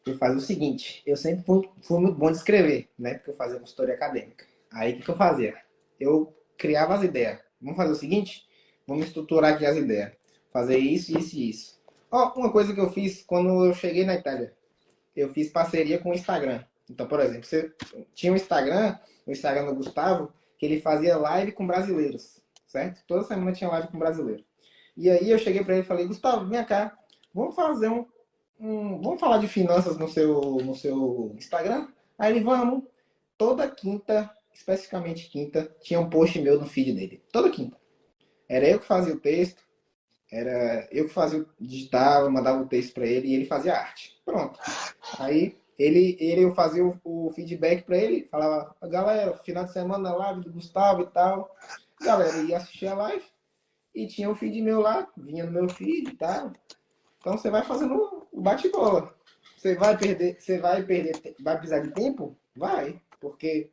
Eu fazia o seguinte, eu sempre fui muito bom de escrever, né? Porque eu fazia consultoria acadêmica. Aí o que eu fazia? Eu criava as ideias. Vamos fazer o seguinte? Vamos estruturar aqui as ideias. Fazer isso, isso e isso. Ó, uma coisa que eu fiz quando eu cheguei na Itália. Eu fiz parceria com o Instagram. Então, por exemplo, você tinha um Instagram, o Instagram do Gustavo, que ele fazia live com brasileiros, certo? Toda semana tinha live com brasileiro. E aí eu cheguei para ele e falei, Gustavo, vem cá, vamos fazer vamos falar de finanças no seu Instagram? Aí ele, vamos. Toda quinta, especificamente quinta, tinha um post meu no feed dele. Toda quinta. Era eu que fazia o texto, era eu que fazia, digitava, mandava o texto para ele e ele fazia a arte. Pronto. Aí eu fazia o feedback para ele, falava, galera, final de semana live do Gustavo e tal. Galera ia assistir a live e tinha o feed meu lá, vinha no meu feed e tal. Então você vai fazendo o bate-bola. Vai precisar de tempo? Vai, porque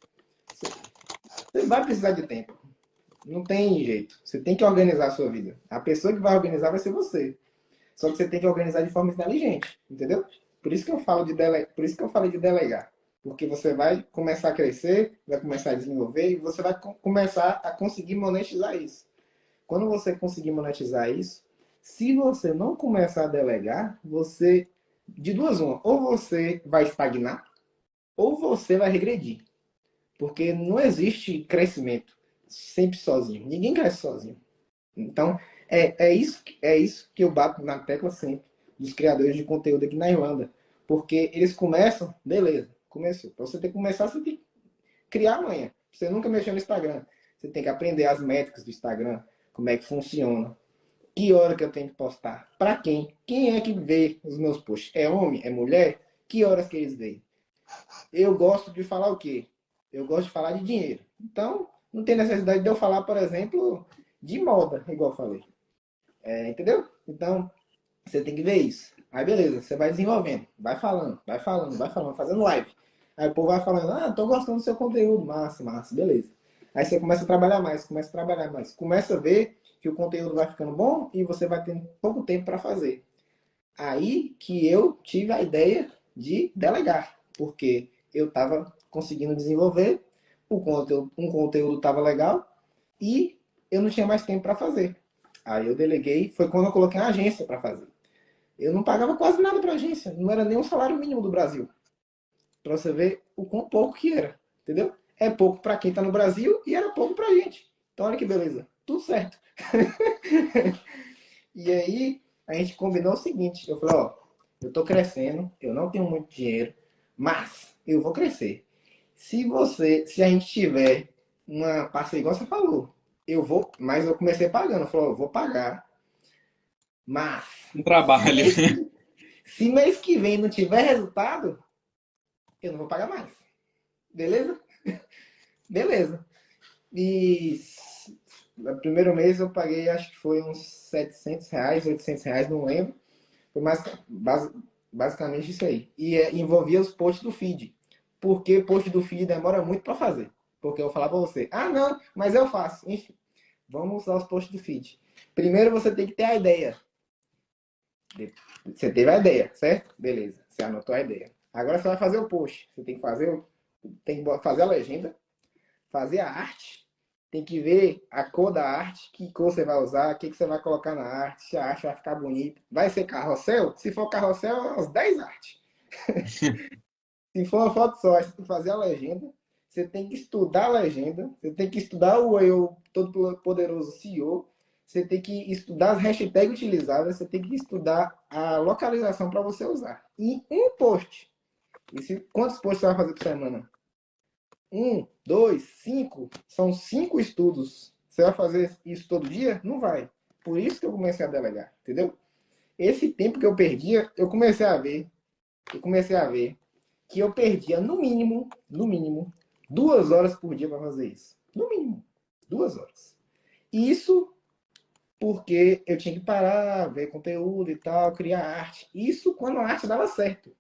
você vai precisar de tempo. Não tem jeito. Você tem que organizar a sua vida. A pessoa que vai organizar vai ser você. Só que você tem que organizar de forma inteligente, entendeu? Por isso que eu falo por isso que eu falei de delegar. Porque você vai começar a crescer, vai começar a desenvolver e você vai começar a conseguir monetizar isso. Quando você conseguir monetizar isso, se você não começar a delegar, você de duas uma, ou você vai estagnar ou você vai regredir. Porque não existe crescimento sempre sozinho. Ninguém cresce sozinho. Então, é isso que eu bato na tecla sempre dos criadores de conteúdo aqui na Irlanda. Porque eles começam, beleza, começou. Para você ter que começar, você tem que criar amanhã. Você nunca mexeu no Instagram. Você tem que aprender as métricas do Instagram, como é que funciona. Que hora que eu tenho que postar? Para quem? Quem é que vê os meus posts? É homem? É mulher? Que horas que eles veem? Eu gosto de falar o quê? Eu gosto de falar de dinheiro. Então, não tem necessidade de eu falar, por exemplo, de moda, igual eu falei. Entendeu? Então, você tem que ver isso. Aí, beleza, você vai desenvolvendo, vai falando, vai falando, vai falando, fazendo live. Aí o povo vai falando, tô gostando do seu conteúdo, massa, massa, beleza. Aí você começa a trabalhar mais, começa a trabalhar mais. Começa a ver que o conteúdo vai ficando bom e você vai tendo pouco tempo para fazer. Aí que eu tive a ideia de delegar, porque eu estava conseguindo desenvolver, um conteúdo estava legal e eu não tinha mais tempo para fazer. Aí eu deleguei, foi quando eu coloquei uma agência para fazer. Eu não pagava quase nada para agência, não era nem um salário mínimo do Brasil. Para você ver o quão pouco que era, entendeu? É pouco para quem está no Brasil e era pouco para a gente. Então olha que beleza, tudo certo. E aí a gente combinou o seguinte, eu falei, ó, eu tô crescendo, eu não tenho muito dinheiro, mas eu vou crescer. Se a gente tiver uma parceria, igual você falou, mas eu comecei pagando, eu falei, ó, eu vou pagar, mas Um se trabalho. mês que, se mês que vem não tiver resultado, eu não vou pagar mais. Beleza? Beleza. E no primeiro mês eu paguei, acho que foi uns R$ 700, R$ 800, não lembro. Foi basicamente isso aí. E envolvia os posts do feed. Porque o post do feed demora muito para fazer. Porque eu vou falar para você, não, mas eu faço. Enfim, vamos usar os posts do feed. Primeiro você tem que ter a ideia. Você teve a ideia, certo? Beleza, você anotou a ideia. Agora você vai fazer o post. Você tem que fazer a legenda, fazer a arte tem que ver a cor da arte, que cor você vai usar, o que você vai colocar na arte, se a arte vai ficar bonita. Vai ser carrossel? Se for carrossel, é umas 10 artes. Se for uma foto só, você tem que fazer a legenda, você tem que estudar a legenda, você tem que estudar o eu todo poderoso SEO, você tem que estudar as hashtags utilizadas, você tem que estudar a localização para você usar. E um post. Quantos posts você vai fazer por semana? 1, 2, 5. São 5 estudos. Você vai fazer isso todo dia? Não vai. Por isso que eu comecei a delegar, entendeu? Esse tempo que eu perdia, eu comecei a ver que eu perdia no mínimo, 2 horas por dia para fazer isso. No mínimo, 2 horas. Isso porque eu tinha que parar, ver conteúdo e tal, criar arte. Isso quando a arte dava certo.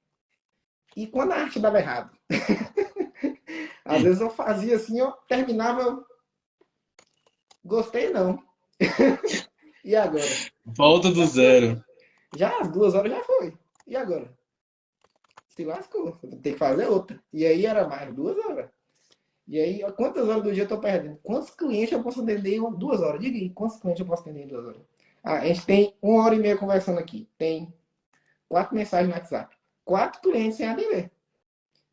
E quando a arte dava errado. Às vezes eu fazia assim, eu terminava, eu gostei não. E agora? Volta do zero. Já as 2 horas já foi. E agora? Se lascou. Tem que fazer outra. E aí era mais 2 horas. E aí, quantas horas do dia eu tô perdendo? Quantos clientes eu posso atender em 2 horas? Diga aí, quantos clientes eu posso atender em 2 horas? Ah, a gente tem 1 hora e meia conversando aqui. Tem 4 mensagens no WhatsApp. 4 clientes sem atender.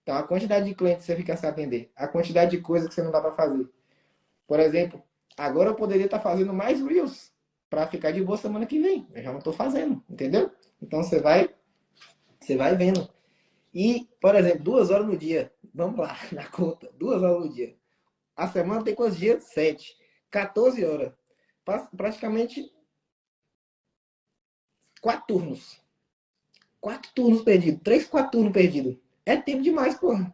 Então, a quantidade de clientes que você fica sem atender. A quantidade de coisas que você não dá para fazer. Por exemplo, agora eu poderia estar fazendo mais Reels para ficar de boa semana que vem. Eu já não estou fazendo, entendeu? Então, você vai vendo. E, por exemplo, 2 horas no dia. Vamos lá, na conta. 2 horas no dia. A semana tem quantos dias? 7. 14 horas. Praticamente 4 turnos. 4 turnos perdidos. 3, 4 turnos perdidos. É tempo demais, porra.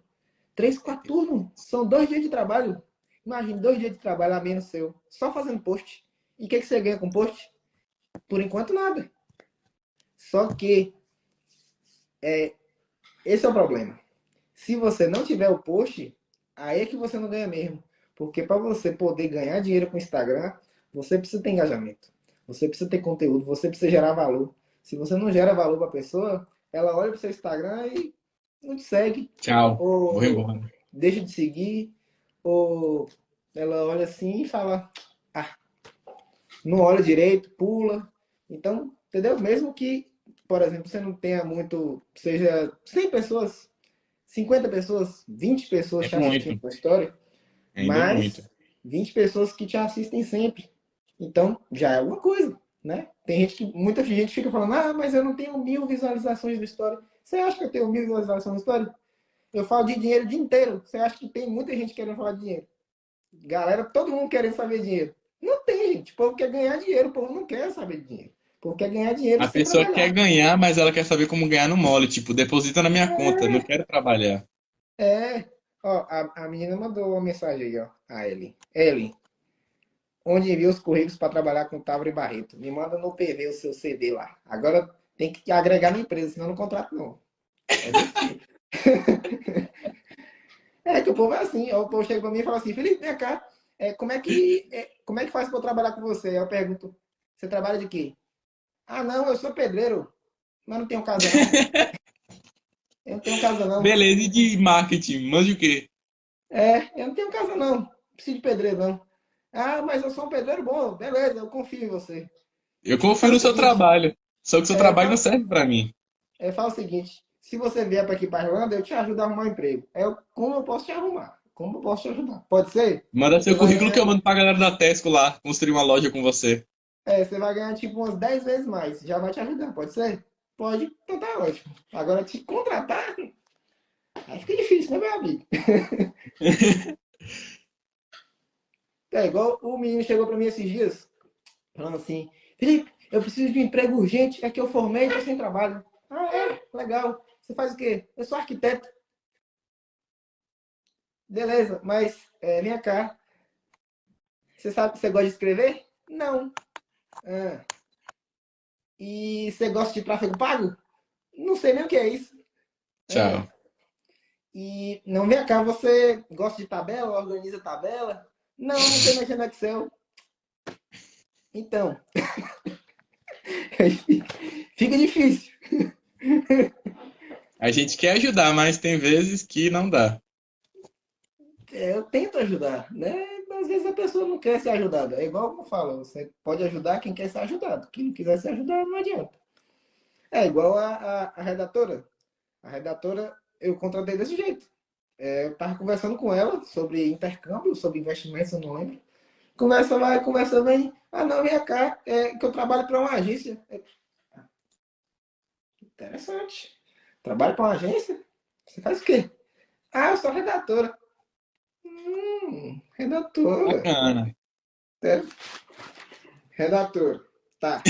3, 4 turnos. São 2 dias de trabalho. Imagina, 2 dias de trabalho a menos seu. Só fazendo post. E o que você ganha com post? Por enquanto, nada. Só que esse é o problema. Se você não tiver o post, aí é que você não ganha mesmo. Porque para você poder ganhar dinheiro com o Instagram, você precisa ter engajamento. Você precisa ter conteúdo, você precisa gerar valor. Se você não gera valor para a pessoa, ela olha para o seu Instagram e não te segue. Tchau. Vou Ou embora. deixa de seguir. Ou ela olha assim e fala, ah, não olha direito, pula. Então, entendeu? Mesmo que, por exemplo, você não tenha muito, seja 100 pessoas, 50 pessoas, 20 pessoas É te assistindo muito. na história, Ainda muito. mas 20 pessoas que te assistem sempre. Então, já é alguma coisa, né? Muita gente fica falando, ah, mas eu não tenho 1.000 visualizações do story. Você acha que eu tenho 1.000 visualizações do story? Eu falo de dinheiro o dia inteiro. Você acha que tem muita gente querendo falar de dinheiro? Galera, todo mundo querendo saber de dinheiro. Não tem, gente. O povo quer ganhar dinheiro, o povo não quer saber de dinheiro. O povo quer ganhar dinheiro A sem pessoa quer trabalhar. ganhar, mas ela quer saber como ganhar no mole. Tipo, deposita na minha conta, não quero trabalhar. É. Ó, a menina mandou uma mensagem aí, ó. A Ellen. Ellen, onde envia os currículos para trabalhar com Távora e Barreto? Me manda no PV o seu CV lá. Agora tem que agregar na empresa, senão não contrato não. É desse tipo. É que o povo é assim. O povo chega para mim e fala assim, Felipe, vem cá. Como é que faz para eu trabalhar com você? Aí eu pergunto, você trabalha de quê? Ah, não, eu sou pedreiro, mas não tenho casa não. Eu não tenho casa não. Beleza, e de marketing? Mande o quê? Eu não tenho casa não. Não preciso de pedreiro não. Ah, mas eu sou um pedreiro bom. Beleza, eu confio em você. Eu confio Fala o no seu seguinte, trabalho. Só que o seu é, trabalho não fala, serve pra mim. fala o seguinte, se você vier para aqui para Irlanda, eu te ajudo a arrumar um emprego. Como eu posso te arrumar? Como eu posso te ajudar? Pode ser? Manda Você seu vai currículo que eu ganhar, mando pra galera da Tesco lá, construir uma loja com você. você vai ganhar tipo umas 10 vezes mais. Já vai te ajudar, pode ser? Pode, então tá ótimo. Agora te contratar, aí fica difícil, né, meu amigo? É igual o menino chegou para mim esses dias, falando assim, Felipe, eu preciso de um emprego urgente, é que eu formei e estou sem trabalho. Ah, legal. Você faz o quê? Eu sou arquiteto. Beleza, mas vem cá. Você sabe que você gosta de escrever? Não. Ah, e você gosta de tráfego pago? Não sei nem o que é isso. Ah, Tchau. e não, vem cá, você gosta de tabela, organiza tabela? Não, não sei mexer no Excel. Então, fica difícil. A gente quer ajudar, mas tem vezes que não dá. Eu tento ajudar, né? às vezes a pessoa não quer ser ajudada. É igual eu falo, você pode ajudar quem quer ser ajudado. Quem não quiser ser ajudado, não adianta. É igual a redatora. A redatora eu contratei desse jeito. Eu tava conversando com ela sobre intercâmbio, sobre investimentos, eu não lembro. Conversa vai, conversa vem. Ah, não, vem cá, que eu trabalho para uma agência. Interessante. Trabalho para uma agência? Você faz o quê? Ah, eu sou redatora. Redatora. Bacana. É, redatora. Tá.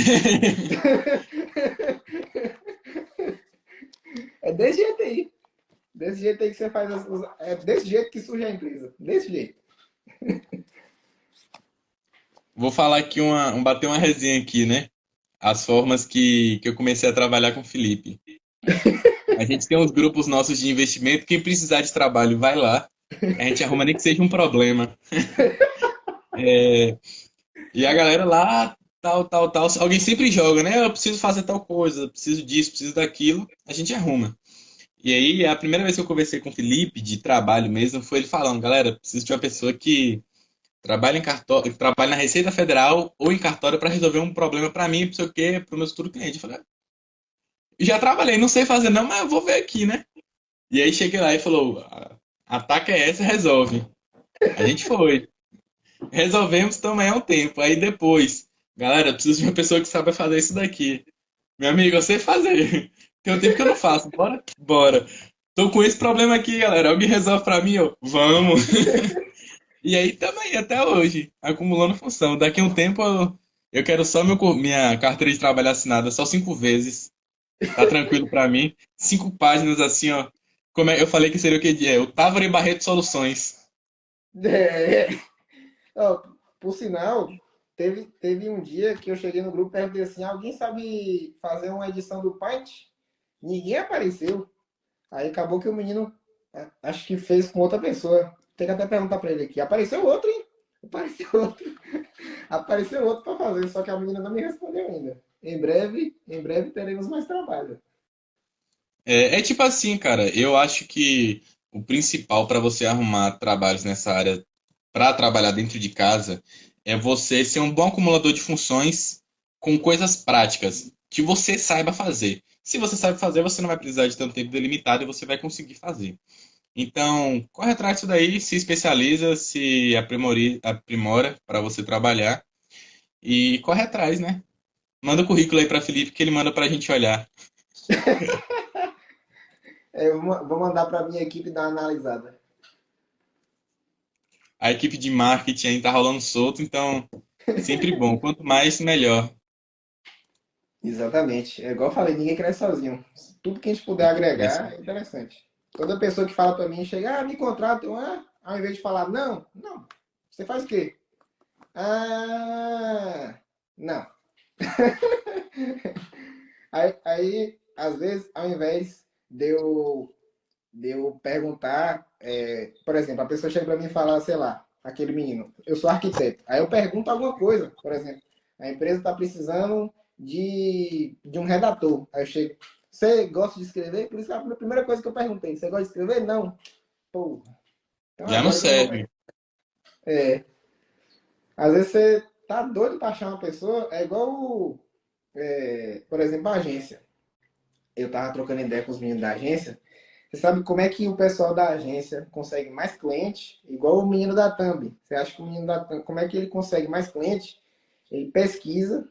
É desse jeito aí. Desse jeito aí que você faz É desse jeito que surge a empresa. Desse jeito. Vou falar aqui bater uma resenha aqui, né? As formas que eu comecei a trabalhar com o Felipe. A gente tem uns grupos nossos de investimento. Quem precisar de trabalho, vai lá. A gente arruma nem que seja um problema. E a galera lá, tal, tal, tal. Alguém sempre joga, né? Eu preciso fazer tal coisa, preciso disso, preciso daquilo. A gente arruma. E aí, a primeira vez que eu conversei com o Felipe, de trabalho mesmo, foi ele falando, galera, preciso de uma pessoa que trabalha em cartório, trabalha na Receita Federal ou em cartório para resolver um problema para mim, não sei o quê, para o meu futuro cliente. Eu falei, já trabalhei, não sei fazer não, mas eu vou ver aqui, né? E aí cheguei lá e falou, a taca é essa, resolve. A gente foi. Resolvemos também há um tempo. Aí depois, galera, eu preciso de uma pessoa que saiba fazer isso daqui. Meu amigo, eu sei fazer. Tem um tempo que eu não faço. Bora? Bora. Tô com esse problema aqui, galera. Alguém resolve pra mim, ó. Vamos. E aí também, até hoje, acumulando função. Daqui a um tempo eu quero só minha carteira de trabalho assinada, só 5 vezes. Tá tranquilo pra mim. 5 páginas assim, ó. Eu falei que seria o que é? O Távora e Barreto Soluções. É, ó, por sinal, teve um dia que eu cheguei no grupo e perguntei assim: alguém sabe fazer uma edição do Paint? Ninguém apareceu. Aí acabou que o menino, acho que fez com outra pessoa. Tem que até perguntar pra ele aqui. Apareceu outro, hein? Apareceu outro. Apareceu outro pra fazer, só que a menina não me respondeu ainda. Em breve teremos mais trabalho. É tipo assim, cara. Eu acho que o principal para você arrumar trabalhos nessa área, para trabalhar dentro de casa, é você ser um bom acumulador de funções com coisas práticas que você saiba fazer. Se você sabe fazer, você não vai precisar de tanto tempo delimitado e você vai conseguir fazer. Então, corre atrás disso daí, se especializa, se aprimora para você trabalhar e corre atrás, né? Manda o currículo aí para Felipe que ele manda para a gente olhar. Vou mandar pra minha equipe dar uma analisada. A equipe de marketing aí tá rolando solto, então sempre bom. Quanto mais, melhor. Exatamente. É igual eu falei, ninguém cresce sozinho. Tudo que a gente puder É isso. agregar é interessante. Toda pessoa que fala pra mim, chega, me contrata, ao invés de falar, não, não. Você faz o quê? Ah, não. Aí, às vezes, ao invés de eu perguntar, por exemplo, a pessoa chega para mim e fala, sei lá, aquele menino, eu sou arquiteto. Aí eu pergunto alguma coisa, por exemplo, a empresa está precisando de um redator. Aí eu chego, você gosta de escrever? Por isso que a primeira coisa que eu perguntei, você gosta de escrever? Não. Pô, então Já não agora que eu vou. serve. É, às vezes você tá doido para achar uma pessoa, é igual, por exemplo, a agência. Eu tava trocando ideia com os meninos da agência. Você sabe como é que o pessoal da agência consegue mais cliente? Igual o menino da Thumb. Você acha que o menino da Thumb, como é que ele consegue mais cliente? Ele pesquisa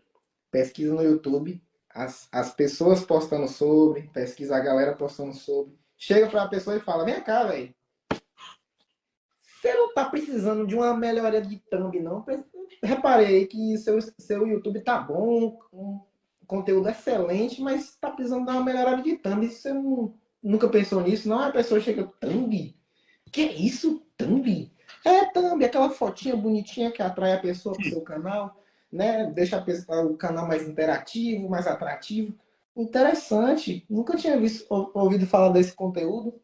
no YouTube, as pessoas postando sobre, pesquisa a galera postando sobre. Chega pra pessoa e fala: vem cá, velho. Você não tá precisando de uma melhoria de thumb, não? Reparei que seu YouTube tá bom, um conteúdo excelente, mas tá precisando dar uma melhorada de thumb. Você nunca pensou nisso? Não, a pessoa chega, thumb? Que é isso, thumb? É, thumb, aquela fotinha bonitinha que atrai a pessoa pro seu canal, né? Deixa o canal mais interativo, mais atrativo. Interessante. Nunca tinha ouvido falar desse conteúdo,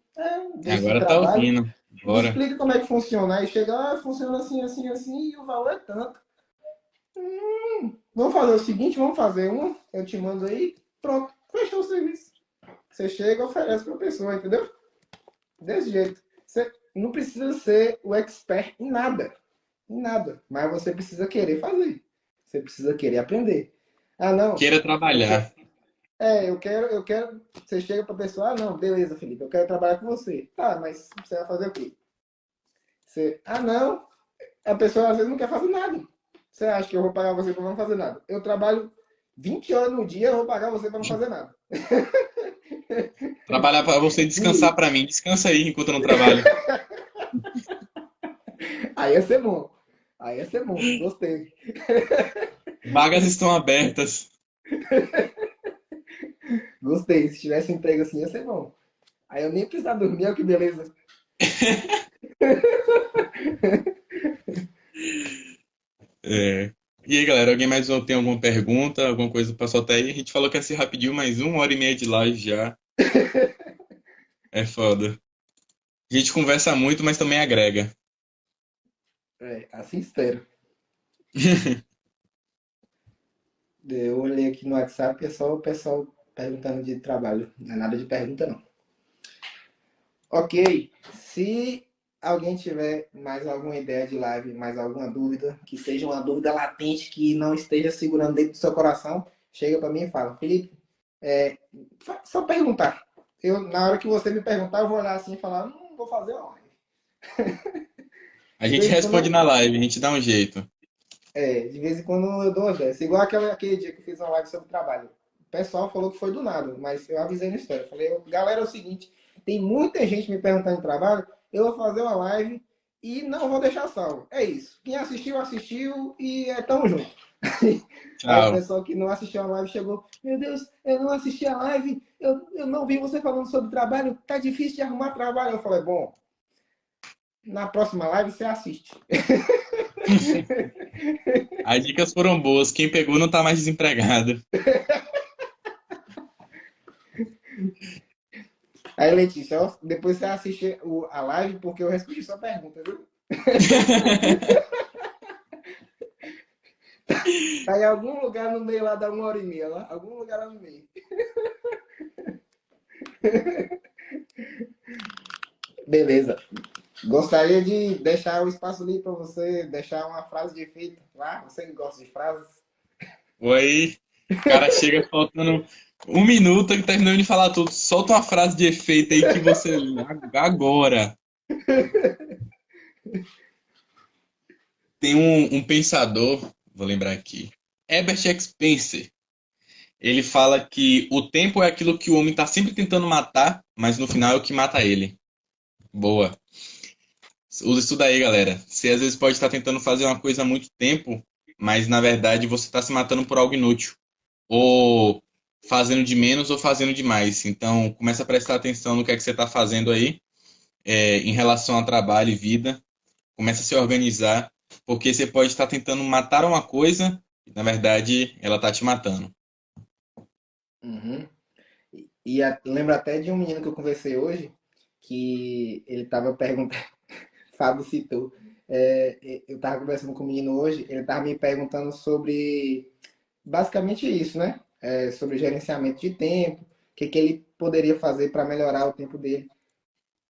desse Agora tá trabalho. ouvindo. Me Bora. explica como é que funciona. Aí chega, funciona assim, assim, assim, e o valor é tanto. Vamos fazer o seguinte, vamos fazer uma, eu te mando aí, pronto, fechou o serviço. Você chega e oferece para a pessoa, entendeu? Desse jeito. Você não precisa ser o expert em nada. Em nada. Mas você precisa querer fazer. Você precisa querer aprender. Ah, não. Queira Eu quero, trabalhar. eu quero. Você chega pra pessoa, ah, não, beleza, Felipe, eu quero trabalhar com você. Tá, mas você vai fazer o quê? Ah, não. A pessoa às vezes não quer fazer nada. Você acha que eu vou pagar você pra não fazer nada? Eu trabalho 20 horas no dia, eu vou pagar você pra não fazer nada. Trabalhar para você descansar E para mim. Descansa aí enquanto eu não trabalho. aí ia ser bom. Aí ia ser bom. Gostei. Vagas estão abertas. Gostei. Se tivesse emprego assim, ia ser bom. Aí eu nem precisava dormir, olha que beleza. É. E aí, galera, alguém mais tem alguma pergunta, alguma coisa para soltar aí? A gente falou que ia ser rapidinho, mas 1 hora e meia de live já. É foda. A gente conversa muito, mas também agrega. É, assim espero. Eu olhei aqui no WhatsApp e é só o pessoal perguntando de trabalho. Não é nada de pergunta, não. Ok. Se alguém tiver mais alguma ideia de live, mais alguma dúvida, que seja uma dúvida latente, que não esteja segurando dentro do seu coração, chega para mim e fala, Felipe, é, só perguntar. Na hora que você me perguntar, eu vou olhar assim e falar, vou fazer uma live. A De gente vez em quando, responde na live, a gente dá um jeito. de vez em quando eu dou uma dessas. Igual aquele dia que eu fiz uma live sobre trabalho. O pessoal falou que foi do nada, mas eu avisei na história. Falei, galera, é o seguinte, tem muita gente me perguntando de trabalho, eu vou fazer uma live e não vou deixar salvo. É isso. Quem assistiu, assistiu e tamo junto. Aí o Tchau. pessoal que não assistiu a live chegou, meu Deus, eu não assisti a live, eu não vi você falando sobre trabalho, tá difícil de arrumar trabalho. Eu falei, bom, na próxima live você assiste. As dicas foram boas. Quem pegou não tá mais desempregado. Aí, Letícia, depois você assiste a live, porque eu respondi sua pergunta, viu? Tá em algum lugar no meio lá da 1 hora e meia, lá, algum lugar lá no meio. Beleza. Gostaria de deixar o espaço livre para você deixar uma frase de efeito lá. Você que gosta de frases. Oi. O cara chega faltando 1 minuto e terminou de falar tudo. Solta uma frase de efeito aí que você. Agora. Tem um pensador, vou lembrar aqui. Herbert Spencer. Ele fala que o tempo é aquilo que o homem está sempre tentando matar, mas no final é o que mata ele. Boa. Usa isso daí, galera. Você às vezes pode estar tentando fazer uma coisa há muito tempo, mas na verdade você está se matando por algo inútil. Ou fazendo de menos ou fazendo de mais. Então, começa a prestar atenção no que é que você está fazendo aí, em relação a trabalho e vida. Começa a se organizar, porque você pode estar tentando matar uma coisa e, na verdade, ela está te matando. Uhum. Lembro até de um menino que eu conversei hoje, que ele estava perguntando, Fábio citou, eu estava conversando com o menino hoje, ele estava me perguntando sobre basicamente isso, né? Sobre gerenciamento de tempo, o que ele poderia fazer para melhorar o tempo dele,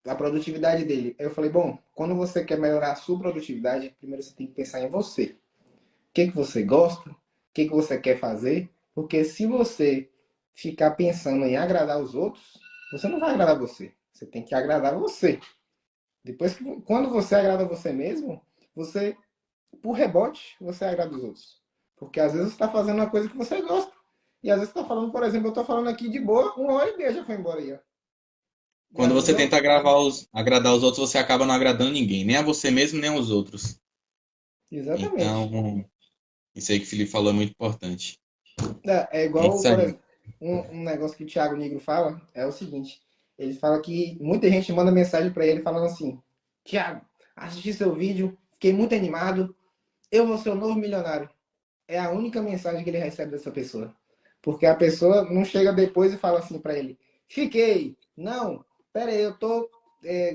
a produtividade dele. Eu falei, bom, quando você quer melhorar a sua produtividade, primeiro você tem que pensar em você. O que você gosta? O que você quer fazer? Porque se você ficar pensando em agradar os outros, você não vai agradar você. Você tem que agradar você. Depois, quando você agrada você mesmo, você, por rebote, você agrada os outros. Porque às vezes você está fazendo uma coisa que você gosta. E às vezes você está falando, por exemplo, eu estou falando aqui de boa, 1 hora e meia já foi embora aí. Ó. Já Quando você virou. tenta agradar os outros, você acaba não agradando ninguém, nem a você mesmo, nem aos outros. Exatamente. Então, isso aí que o Felipe falou é muito importante. É É igual, isso por aí. exemplo, um negócio que o Thiago Negro fala é o seguinte: ele fala que muita gente manda mensagem para ele falando assim: Thiago, assisti seu vídeo, fiquei muito animado, eu vou ser o novo milionário. É a única mensagem que ele recebe dessa pessoa. Porque a pessoa não chega depois e fala assim para ele: fiquei, não, pera aí, eu tô,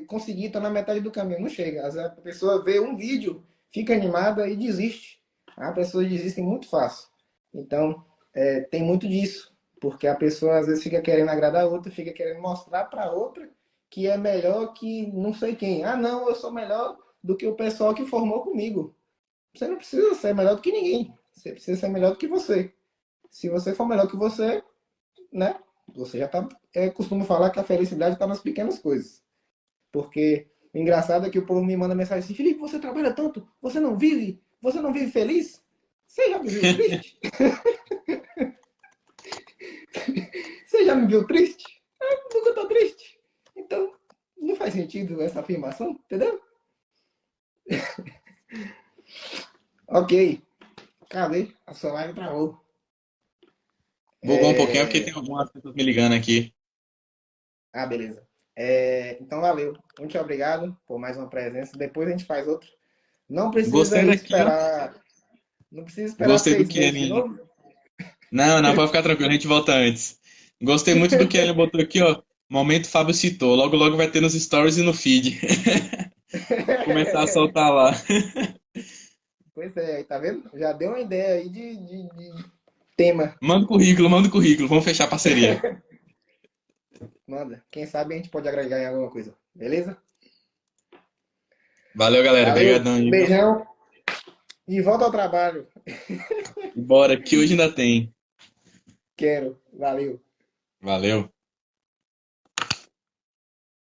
consegui, tô na metade do caminho. Não chega. Às vezes a pessoa vê um vídeo, fica animada e desiste. As pessoas desistem muito fácil. Então, tem muito disso. Porque a pessoa às vezes fica querendo agradar a outra, fica querendo mostrar para outra que é melhor que não sei quem. Ah, não, eu sou melhor do que o pessoal que formou comigo. Você não precisa ser melhor do que ninguém. Você precisa ser melhor do que você. Se você for melhor que você, né? Você já tá. Costumo falar que a felicidade está nas pequenas coisas. Porque o engraçado é que o povo me manda mensagem assim: Felipe, você trabalha tanto, você não vive? Você não vive feliz? Você já me viu triste? Você já me viu triste? Eu nunca tô triste. Então, não faz sentido essa afirmação, entendeu? Ok, cadê? A sua live travou. Bugou um pouquinho porque É... tem algumas pessoas me ligando aqui. Ah, beleza. Então, valeu. Muito obrigado por mais uma presença. Depois a gente faz outro. Não precisa Gostei daqui, ó. esperar. Não precisa esperar Gostei do 6 meses de Kenny. novo. Não, não, pode ficar tranquilo, a gente volta antes. Gostei muito do que ele botou aqui, ó. Momento Fábio citou. Logo, logo vai ter nos stories e no feed. Começar a soltar lá. Pois é, aí tá vendo? Já deu uma ideia aí de tema. Manda o currículo, vamos fechar a parceria. Manda. Quem sabe a gente pode agregar em alguma coisa. Beleza? Valeu, galera. Valeu. Obrigadão aí, viu? Beijão. E volta ao trabalho. Bora, que hoje ainda tem. Quero. Valeu. Valeu.